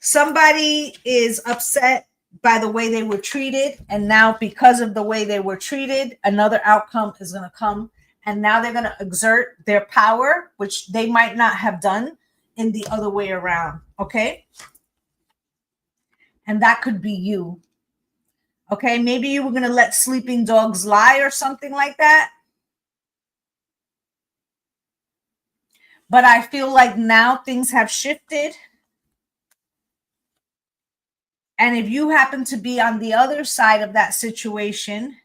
somebody is upset by the way they were treated, and now because of the way they were treated, another outcome is going to come, and now they're going to exert their power, which they might not have done, in the other way around, okay? And that could be you. Okay, maybe you were going to let sleeping dogs lie or something like that. But I feel like now things have shifted. And if you happen to be on the other side of that situation,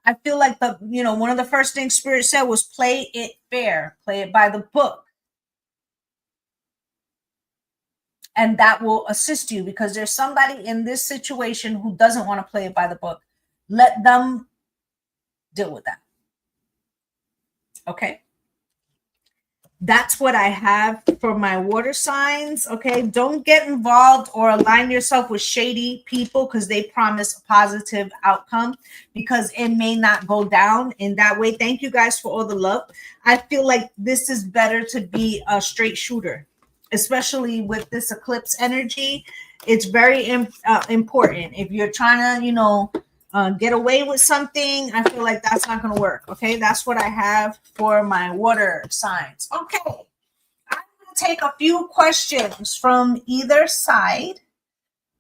I feel like one of the first things Spirit said was play it fair, play it by the book. And that will assist you, because there's somebody in this situation who doesn't want to play it by the book. Let them deal with that. Okay. That's what I have for my water signs. Okay. Don't get involved or align yourself with shady people because they promise a positive outcome, because it may not go down in that way. Thank you guys for all the love. I feel like this is better to be a straight shooter, especially with this eclipse energy. It's very important. If you're trying to, get away with something, I feel like that's not going to work. Okay, that's what I have for my water signs. Okay, I'm going to take a few questions from either side.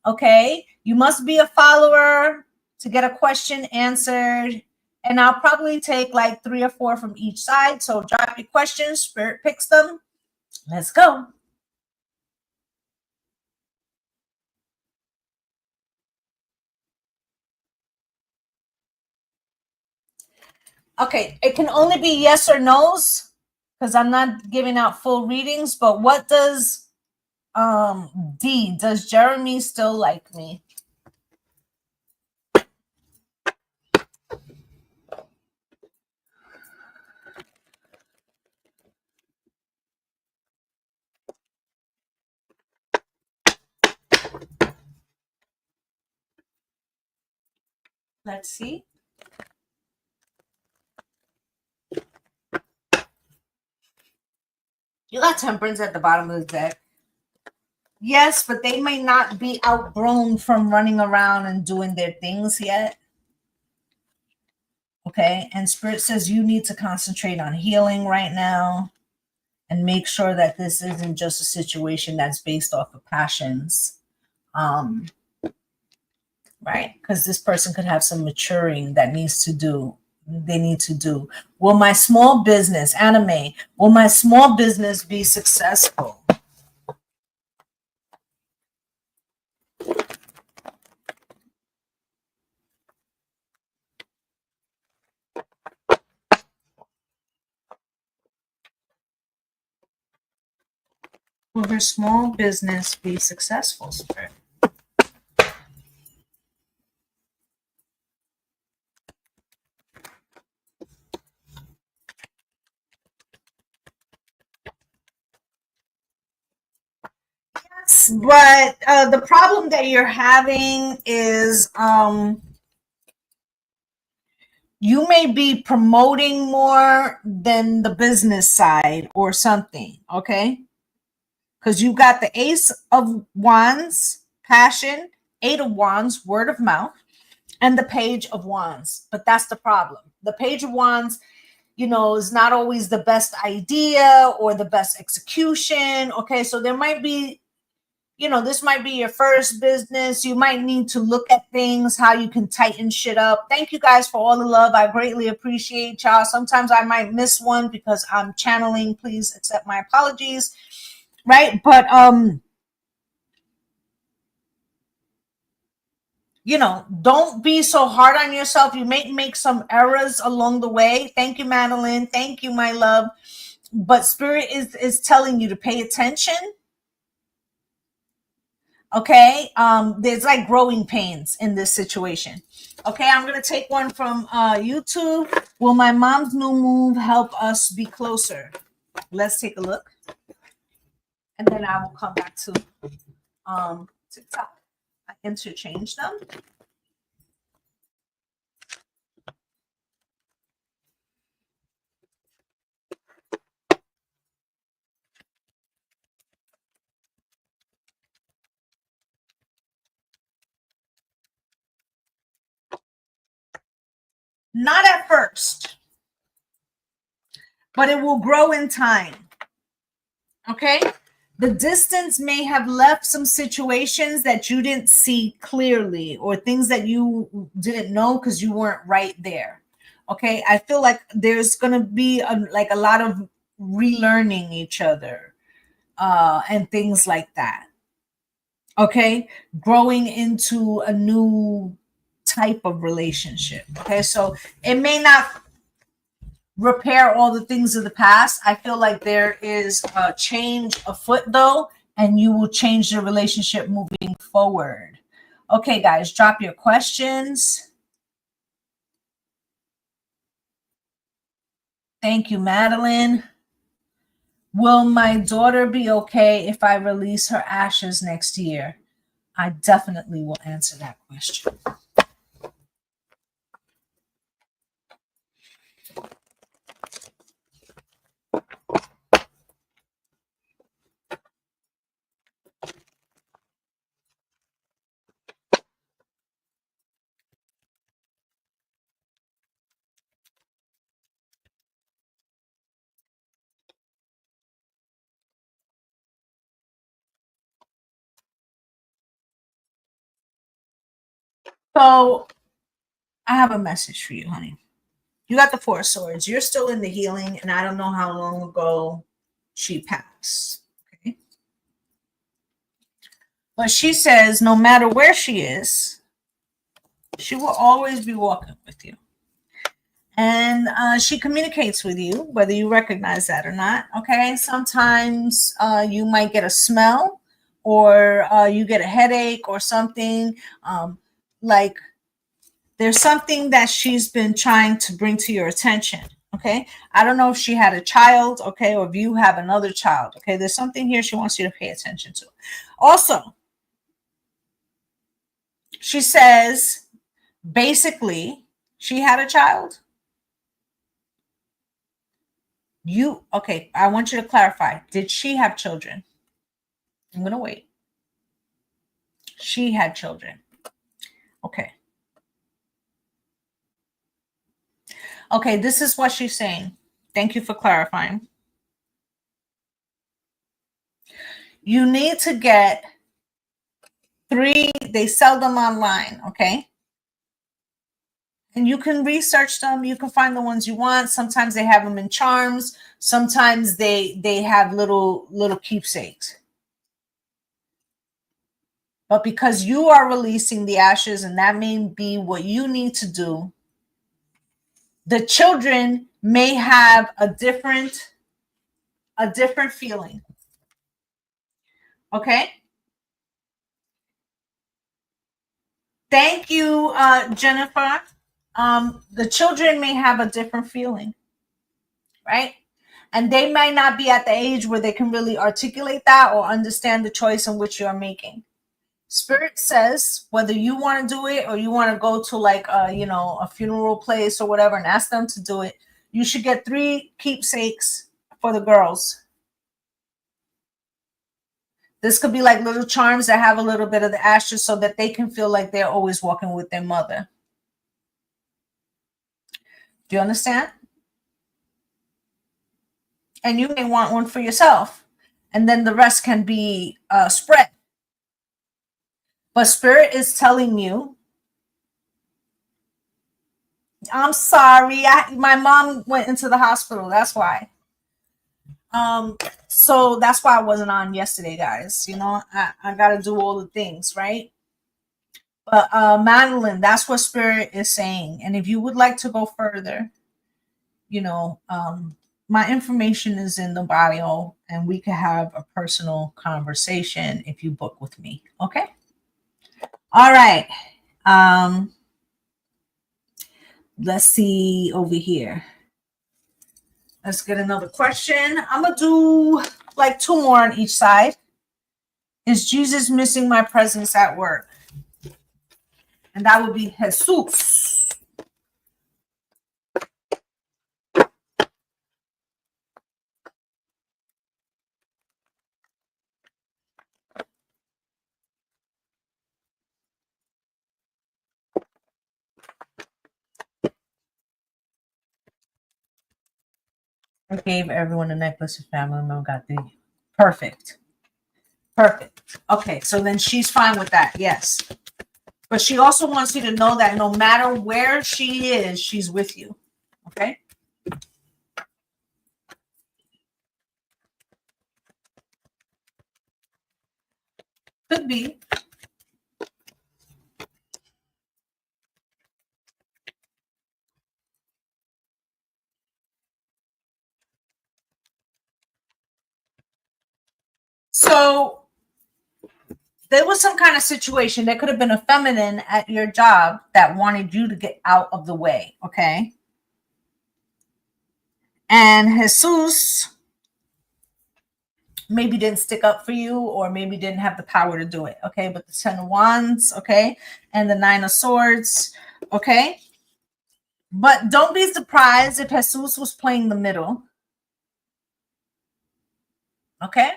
Okay, you must be a follower to get a question answered, and I'll probably take like 3 or 4 from each side. So drop your questions, Spirit picks them. Let's go. Okay, it can only be yes or no's because I'm not giving out full readings. But what does D, does Jeremy still like me? Let's see. You got Temperance at the bottom of the deck. Yes, but they may not be outgrown from running around and doing their things yet. Okay, and Spirit says you need to concentrate on healing right now and make sure that this isn't just a situation that's based off of passions. Right? Because this person could have some maturing that they need to do. Will my small business, anime, will my small business be successful? Will her small business be successful, Spirit? Yes, but the problem that you're having is you may be promoting more than the business side or something, okay? Because you got the Ace of Wands, passion, 8 of Wands, word of mouth, and the Page of Wands. But that's the problem. The Page of Wands, is not always the best idea or the best execution. Okay, so there might be, this might be your first business. You might need to look at things, how you can tighten shit up. Thank you guys for all the love. I greatly appreciate y'all. Sometimes I might miss one because I'm channeling. Please accept my apologies. Right? But don't be so hard on yourself. You may make some errors along the way. Thank you, Madeline. Thank you, my love. But Spirit is telling you to pay attention. Okay, there's like growing pains in this situation. Okay, I'm gonna take one from YouTube. Will my mom's new move help us be closer? Let's take a look, and then I will come back to TikTok. I interchange them. Not at first, but it will grow in time. Okay, The distance may have left some situations that you didn't see clearly, or things that you didn't know because you weren't right there. Okay, I feel like there's gonna be a lot of relearning each other, and things like that. Okay, growing into a new type of relationship. Okay, so it may not repair all the things of the past. I feel like there is a change afoot though, and you will change the relationship moving forward. Okay, guys, drop your questions. Thank you, Madeline. Will my daughter be okay if I release her ashes next year? I definitely will answer that question. So I have a message for you, honey. You got the Four of Swords. You're still in the healing, and I don't know how long ago she passed. Okay. But she says no matter where she is, she will always be walking with you. And she communicates with you, whether you recognize that or not. Okay. Sometimes you might get a smell, or you get a headache or something. Like there's something that she's been trying to bring to your attention. Okay. I don't know if she had a child, okay, or if you have another child. Okay. There's something here she wants you to pay attention to. Also, she says basically she had a child. Okay, I want you to clarify. Did she have children? I'm going to wait. She had children. Okay. Okay, this is what she's saying. Thank you for clarifying. You need to get 3, they sell them online, okay? And you can research them. You can find the ones you want. Sometimes they have them in charms. Sometimes they have little keepsakes. But because you are releasing the ashes, and that may be what you need to do, the children may have a different feeling. Okay? Thank you, Jennifer. The children may have a different feeling, right? And they might not be at the age where they can really articulate that or understand the choice in which you're making. Spirit says whether you want to do it or you want to go to like a funeral place or whatever and ask them to do it, you should get 3 keepsakes for the girls. This could be like little charms that have a little bit of the ashes so that they can feel like they're always walking with their mother. Do you understand? And you may want one for yourself, and then the rest can be spread. But Spirit is telling you, I'm sorry, my mom went into the hospital. That's why. So that's why I wasn't on yesterday, guys. I got to do all the things, right? But Madeline, that's what Spirit is saying. And if you would like to go further, my information is in the bio, and we can have a personal conversation if you book with me. Okay. All right. Let's see over here. Let's get another question. I'm going to do like 2 more on each side. Is Jesus missing my presence at work? And that would be Jesus. I gave everyone a necklace of family member got the perfect. Perfect. Okay, so then she's fine with that. Yes. But she also wants you to know that no matter where she is, she's with you. Okay? Could be. So there was some kind of situation. There could have been a feminine at your job that wanted you to get out of the way. Okay? And Jesus maybe didn't stick up for you, or maybe didn't have the power to do it. Okay? But the 10 of Wands, okay? And the 9 of Swords, okay? But don't be surprised if Jesus was playing the middle. Okay?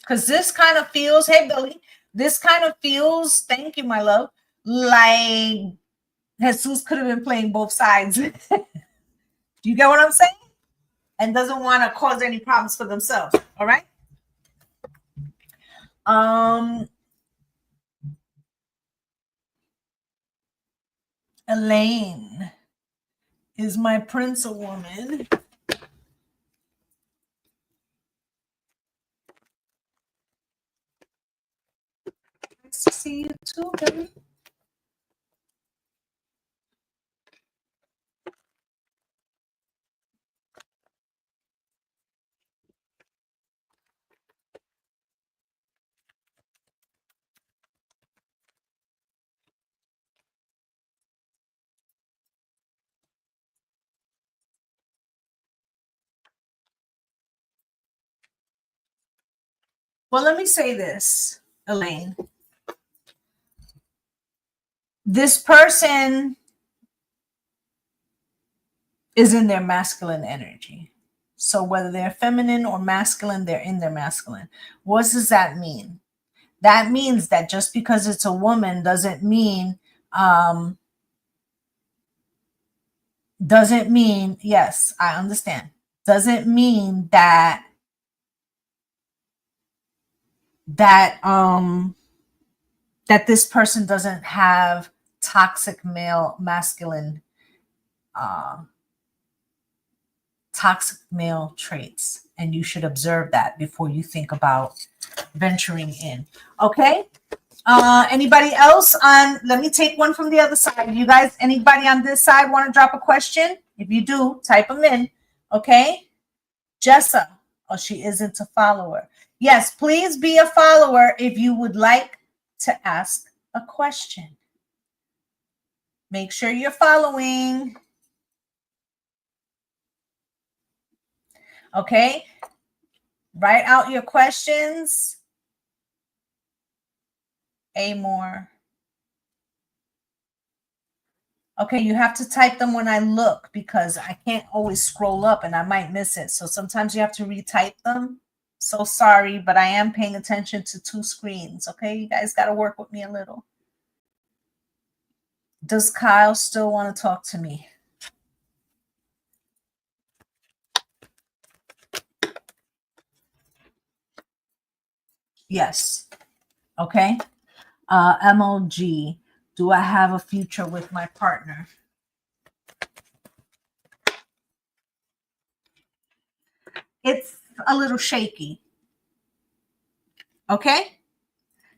Because this kind of feels, hey, Billy, this kind of feels, thank you, my love, like Jesus could have been playing both sides. Do you get what I'm saying? And doesn't want to cause any problems for themselves. All right? Elaine is my prince of woman. Nice to see you too, baby. Well, let me say this, Elaine. This person is in their masculine energy. So whether they're feminine or masculine, they're in their masculine. What does that mean? That means that just because it's a woman doesn't mean yes, I understand. Doesn't mean that that this person doesn't have toxic toxic male traits, and you should observe that before you think about venturing in. Okay? Anybody else on, let me take one from the other side. You guys, anybody on this side want to drop a question? If you do, type them in. Okay? Jessa. Oh, she isn't a follower. Yes, please be a follower if you would like to ask a question. Make sure you're following. Okay? Write out your questions. Amor. Okay, you have to type them when I look because I can't always scroll up and I might miss it. So sometimes you have to retype them. So sorry, but I am paying attention to 2 screens. Okay, you guys got to work with me a little. Does Kyle still want to talk to me? Yes. Okay. MLG. Do I have a future with my partner? It's a little shaky. Okay?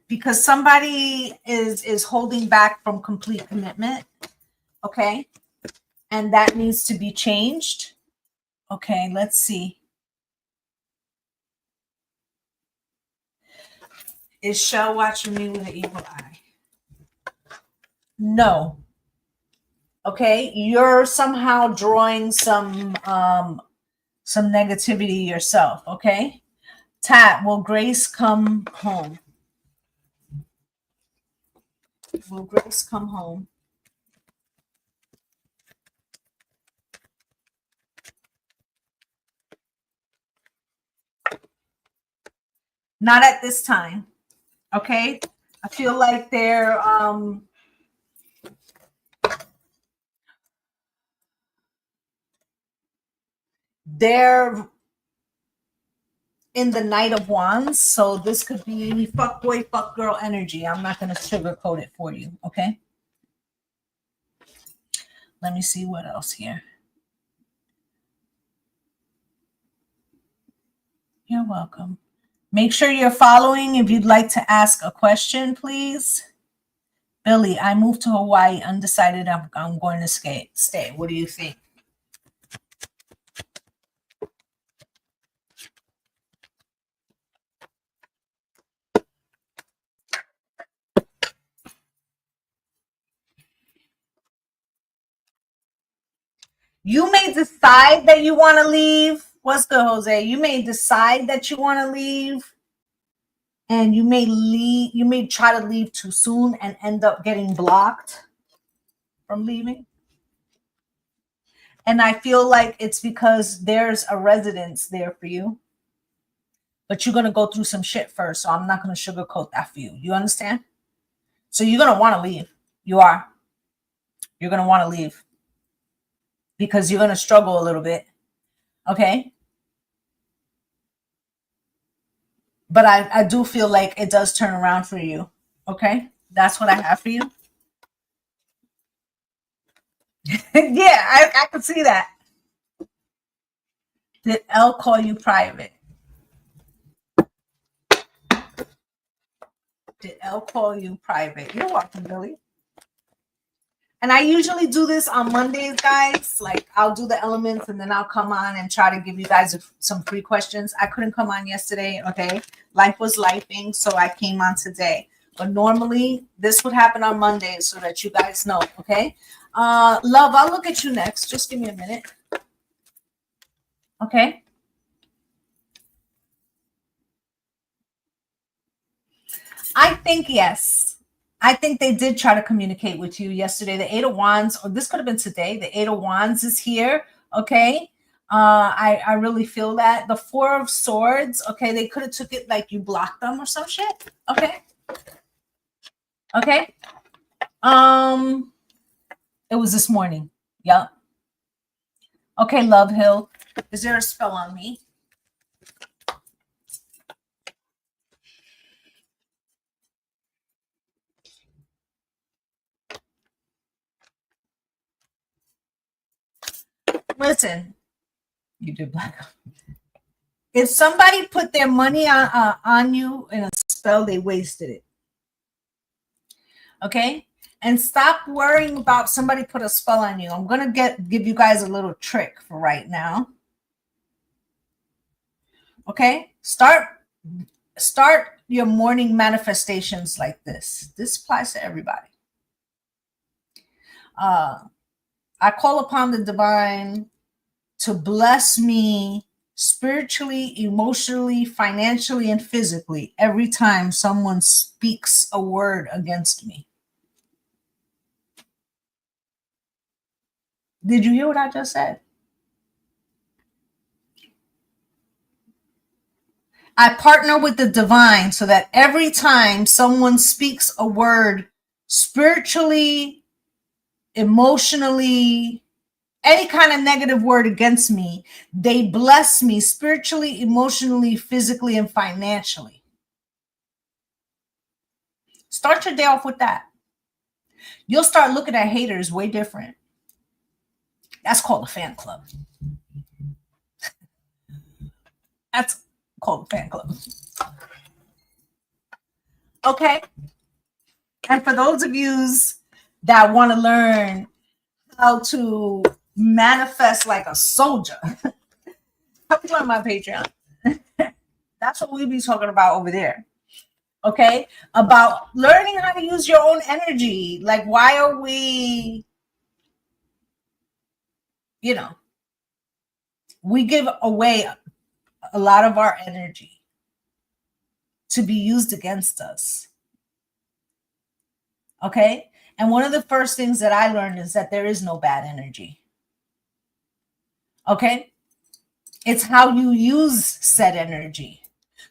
Because somebody is holding back from complete commitment. Okay? And that needs to be changed. Okay, let's see. Is Shell watching me with an evil eye? No. Okay, you're somehow drawing some negativity yourself. Okay, Tat, will Grace come home? Will Grace come home? Not at this time. Okay, I feel like they're in the Knight of Wands. So this could be any fuck boy, fuck girl energy. I'm not going to sugarcoat it for you. Okay. Let me see what else here. You're welcome. Make sure you're following. If you'd like to ask a question, please. Billy, I moved to Hawaii undecided. I'm going to stay. What do you think? You may decide that you want to leave. What's good, Jose? You may decide that you want to leave, and you may leave. You may try to leave too soon and end up getting blocked from leaving. And I feel like it's because there's a residence there for you, but you're going to go through some shit first. So I'm not going to sugarcoat that for you. You understand? So you're going to want to leave. You are. You're going to want to leave because you're going to struggle a little bit. Okay. But I do feel like it does turn around for you. Okay. That's what I have for you. Yeah, I can see that. Did L call you private? Did L call you private? You're welcome, Billy. And I usually do this on Mondays, guys. Like I'll do the elements and then I'll come on and try to give you guys some free questions. I couldn't come on yesterday. Okay. Life was lifing. So I came on today. But normally this would happen on Mondays so that you guys know. Okay. Love, I'll look at you next. Just give me a minute. Okay. I think yes. I think they did try to communicate with you yesterday. The Eight of Wands, or this could have been today. The Eight of Wands is here. Okay. I really feel that. The Four of Swords. Okay. They could have took it like you blocked them or some shit. Okay. Okay. It was this morning. Yep. Okay, Love Hill. Is there a spell on me? Listen, you did black. If somebody put their money on you in a spell, they wasted it. Okay? And stop worrying about somebody put a spell on you. I'm going to give you guys a little trick for right now. Okay? Start your morning manifestations like this. This applies to everybody. I call upon the divine to bless me spiritually, emotionally, financially, and physically every time someone speaks a word against me. Did you hear what I just said? I partner with the divine so that every time someone speaks a word spiritually, emotionally, any kind of negative word against me, they bless me spiritually, emotionally, physically, and financially. Start your day off with that. You'll start looking at haters way different. That's called a fan club. That's called a fan club. Okay. And for those of you that want to learn how to manifest like a soldier, come join my Patreon. That's what we be talking about over there. Okay. About learning how to use your own energy. Like, why are we, we give away a lot of our energy to be used against us. Okay. And one of the first things that I learned is that there is no bad energy. Okay. It's how you use said energy.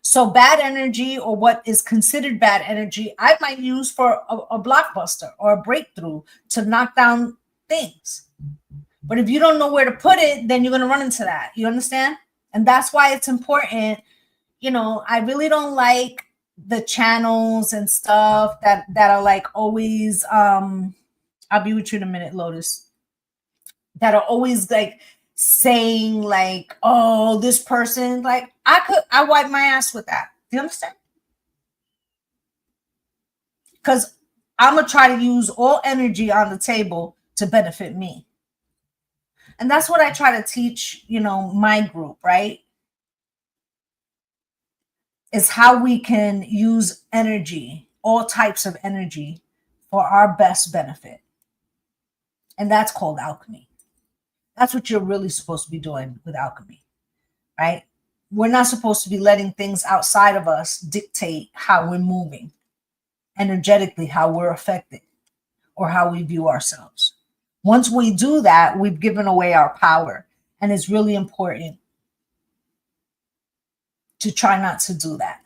So bad energy, or what is considered bad energy, I might use for a blockbuster or a breakthrough to knock down things. But if you don't know where to put it, then you're going to run into that. You understand? And that's why it's important, I really don't like the channels and stuff that are like always I'll be with you in a minute, Lotus. That are always like saying like, oh, this person, like I wipe my ass with that. Do you understand? Because I'm gonna try to use all energy on the table to benefit me. And that's what I try to teach, my group, right? Is how we can use energy, all types of energy, for our best benefit. And that's called alchemy. That's what you're really supposed to be doing with alchemy, right? We're not supposed to be letting things outside of us dictate how we're moving, energetically, how we're affected, or how we view ourselves. Once we do that, we've given away our power. And it's really important to try not to do that.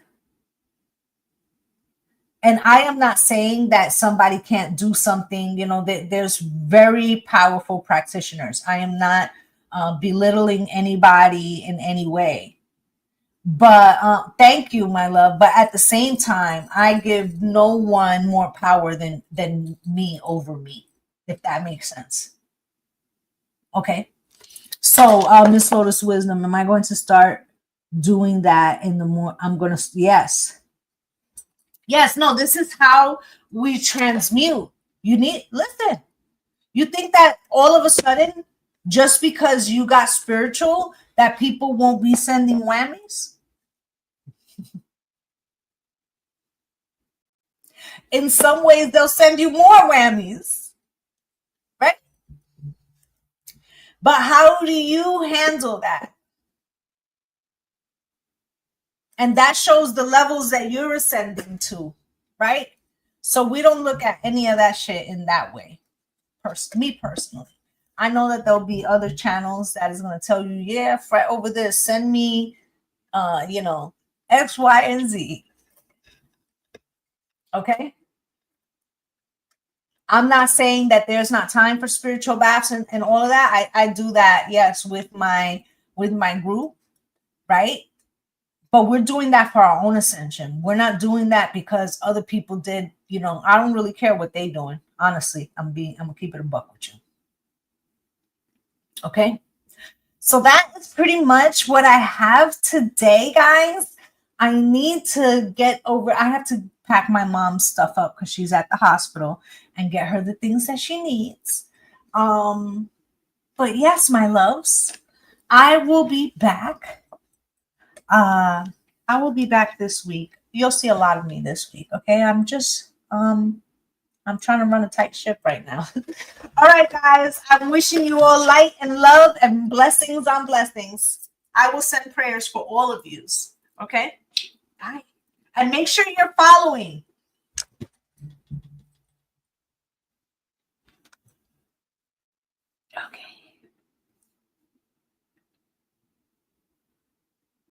And I am not saying that somebody can't do something, there's very powerful practitioners. I am not belittling anybody in any way. But thank you, my love. But at the same time, I give no one more power than me over me, if that makes sense. Okay. So, Miss Lotus Wisdom, am I going to start doing that in the more? I'm going to, yes. Yes, no, this is how we transmute. Listen, you think that all of a sudden, just because you got spiritual, that people won't be sending whammies? In some ways, they'll send you more whammies, right? But how do you handle that? And that shows the levels that you're ascending to, right? So we don't look at any of that shit in that way. Me personally. I know that there'll be other channels that is going to tell you, yeah, fret over this. Send me, X, Y, and Z. Okay? I'm not saying that there's not time for spiritual baths and all of that. I do that, yes, with my group, right? But we're doing that for our own ascension. We're not doing that because other people did, I don't really care what they're doing. Honestly, I'm gonna keep it a buck with you. Okay. So that is pretty much what I have today, guys. I need to I have to pack my mom's stuff up because she's at the hospital and get her the things that she needs. But yes, my loves, I will be back. I will be back this week. You'll see a lot of me this week. Okay. I'm just, I'm trying to run a tight ship right now. All right, guys. I'm wishing you all light and love and blessings on blessings. I will send prayers for all of yous. Okay. Bye. And make sure you're following.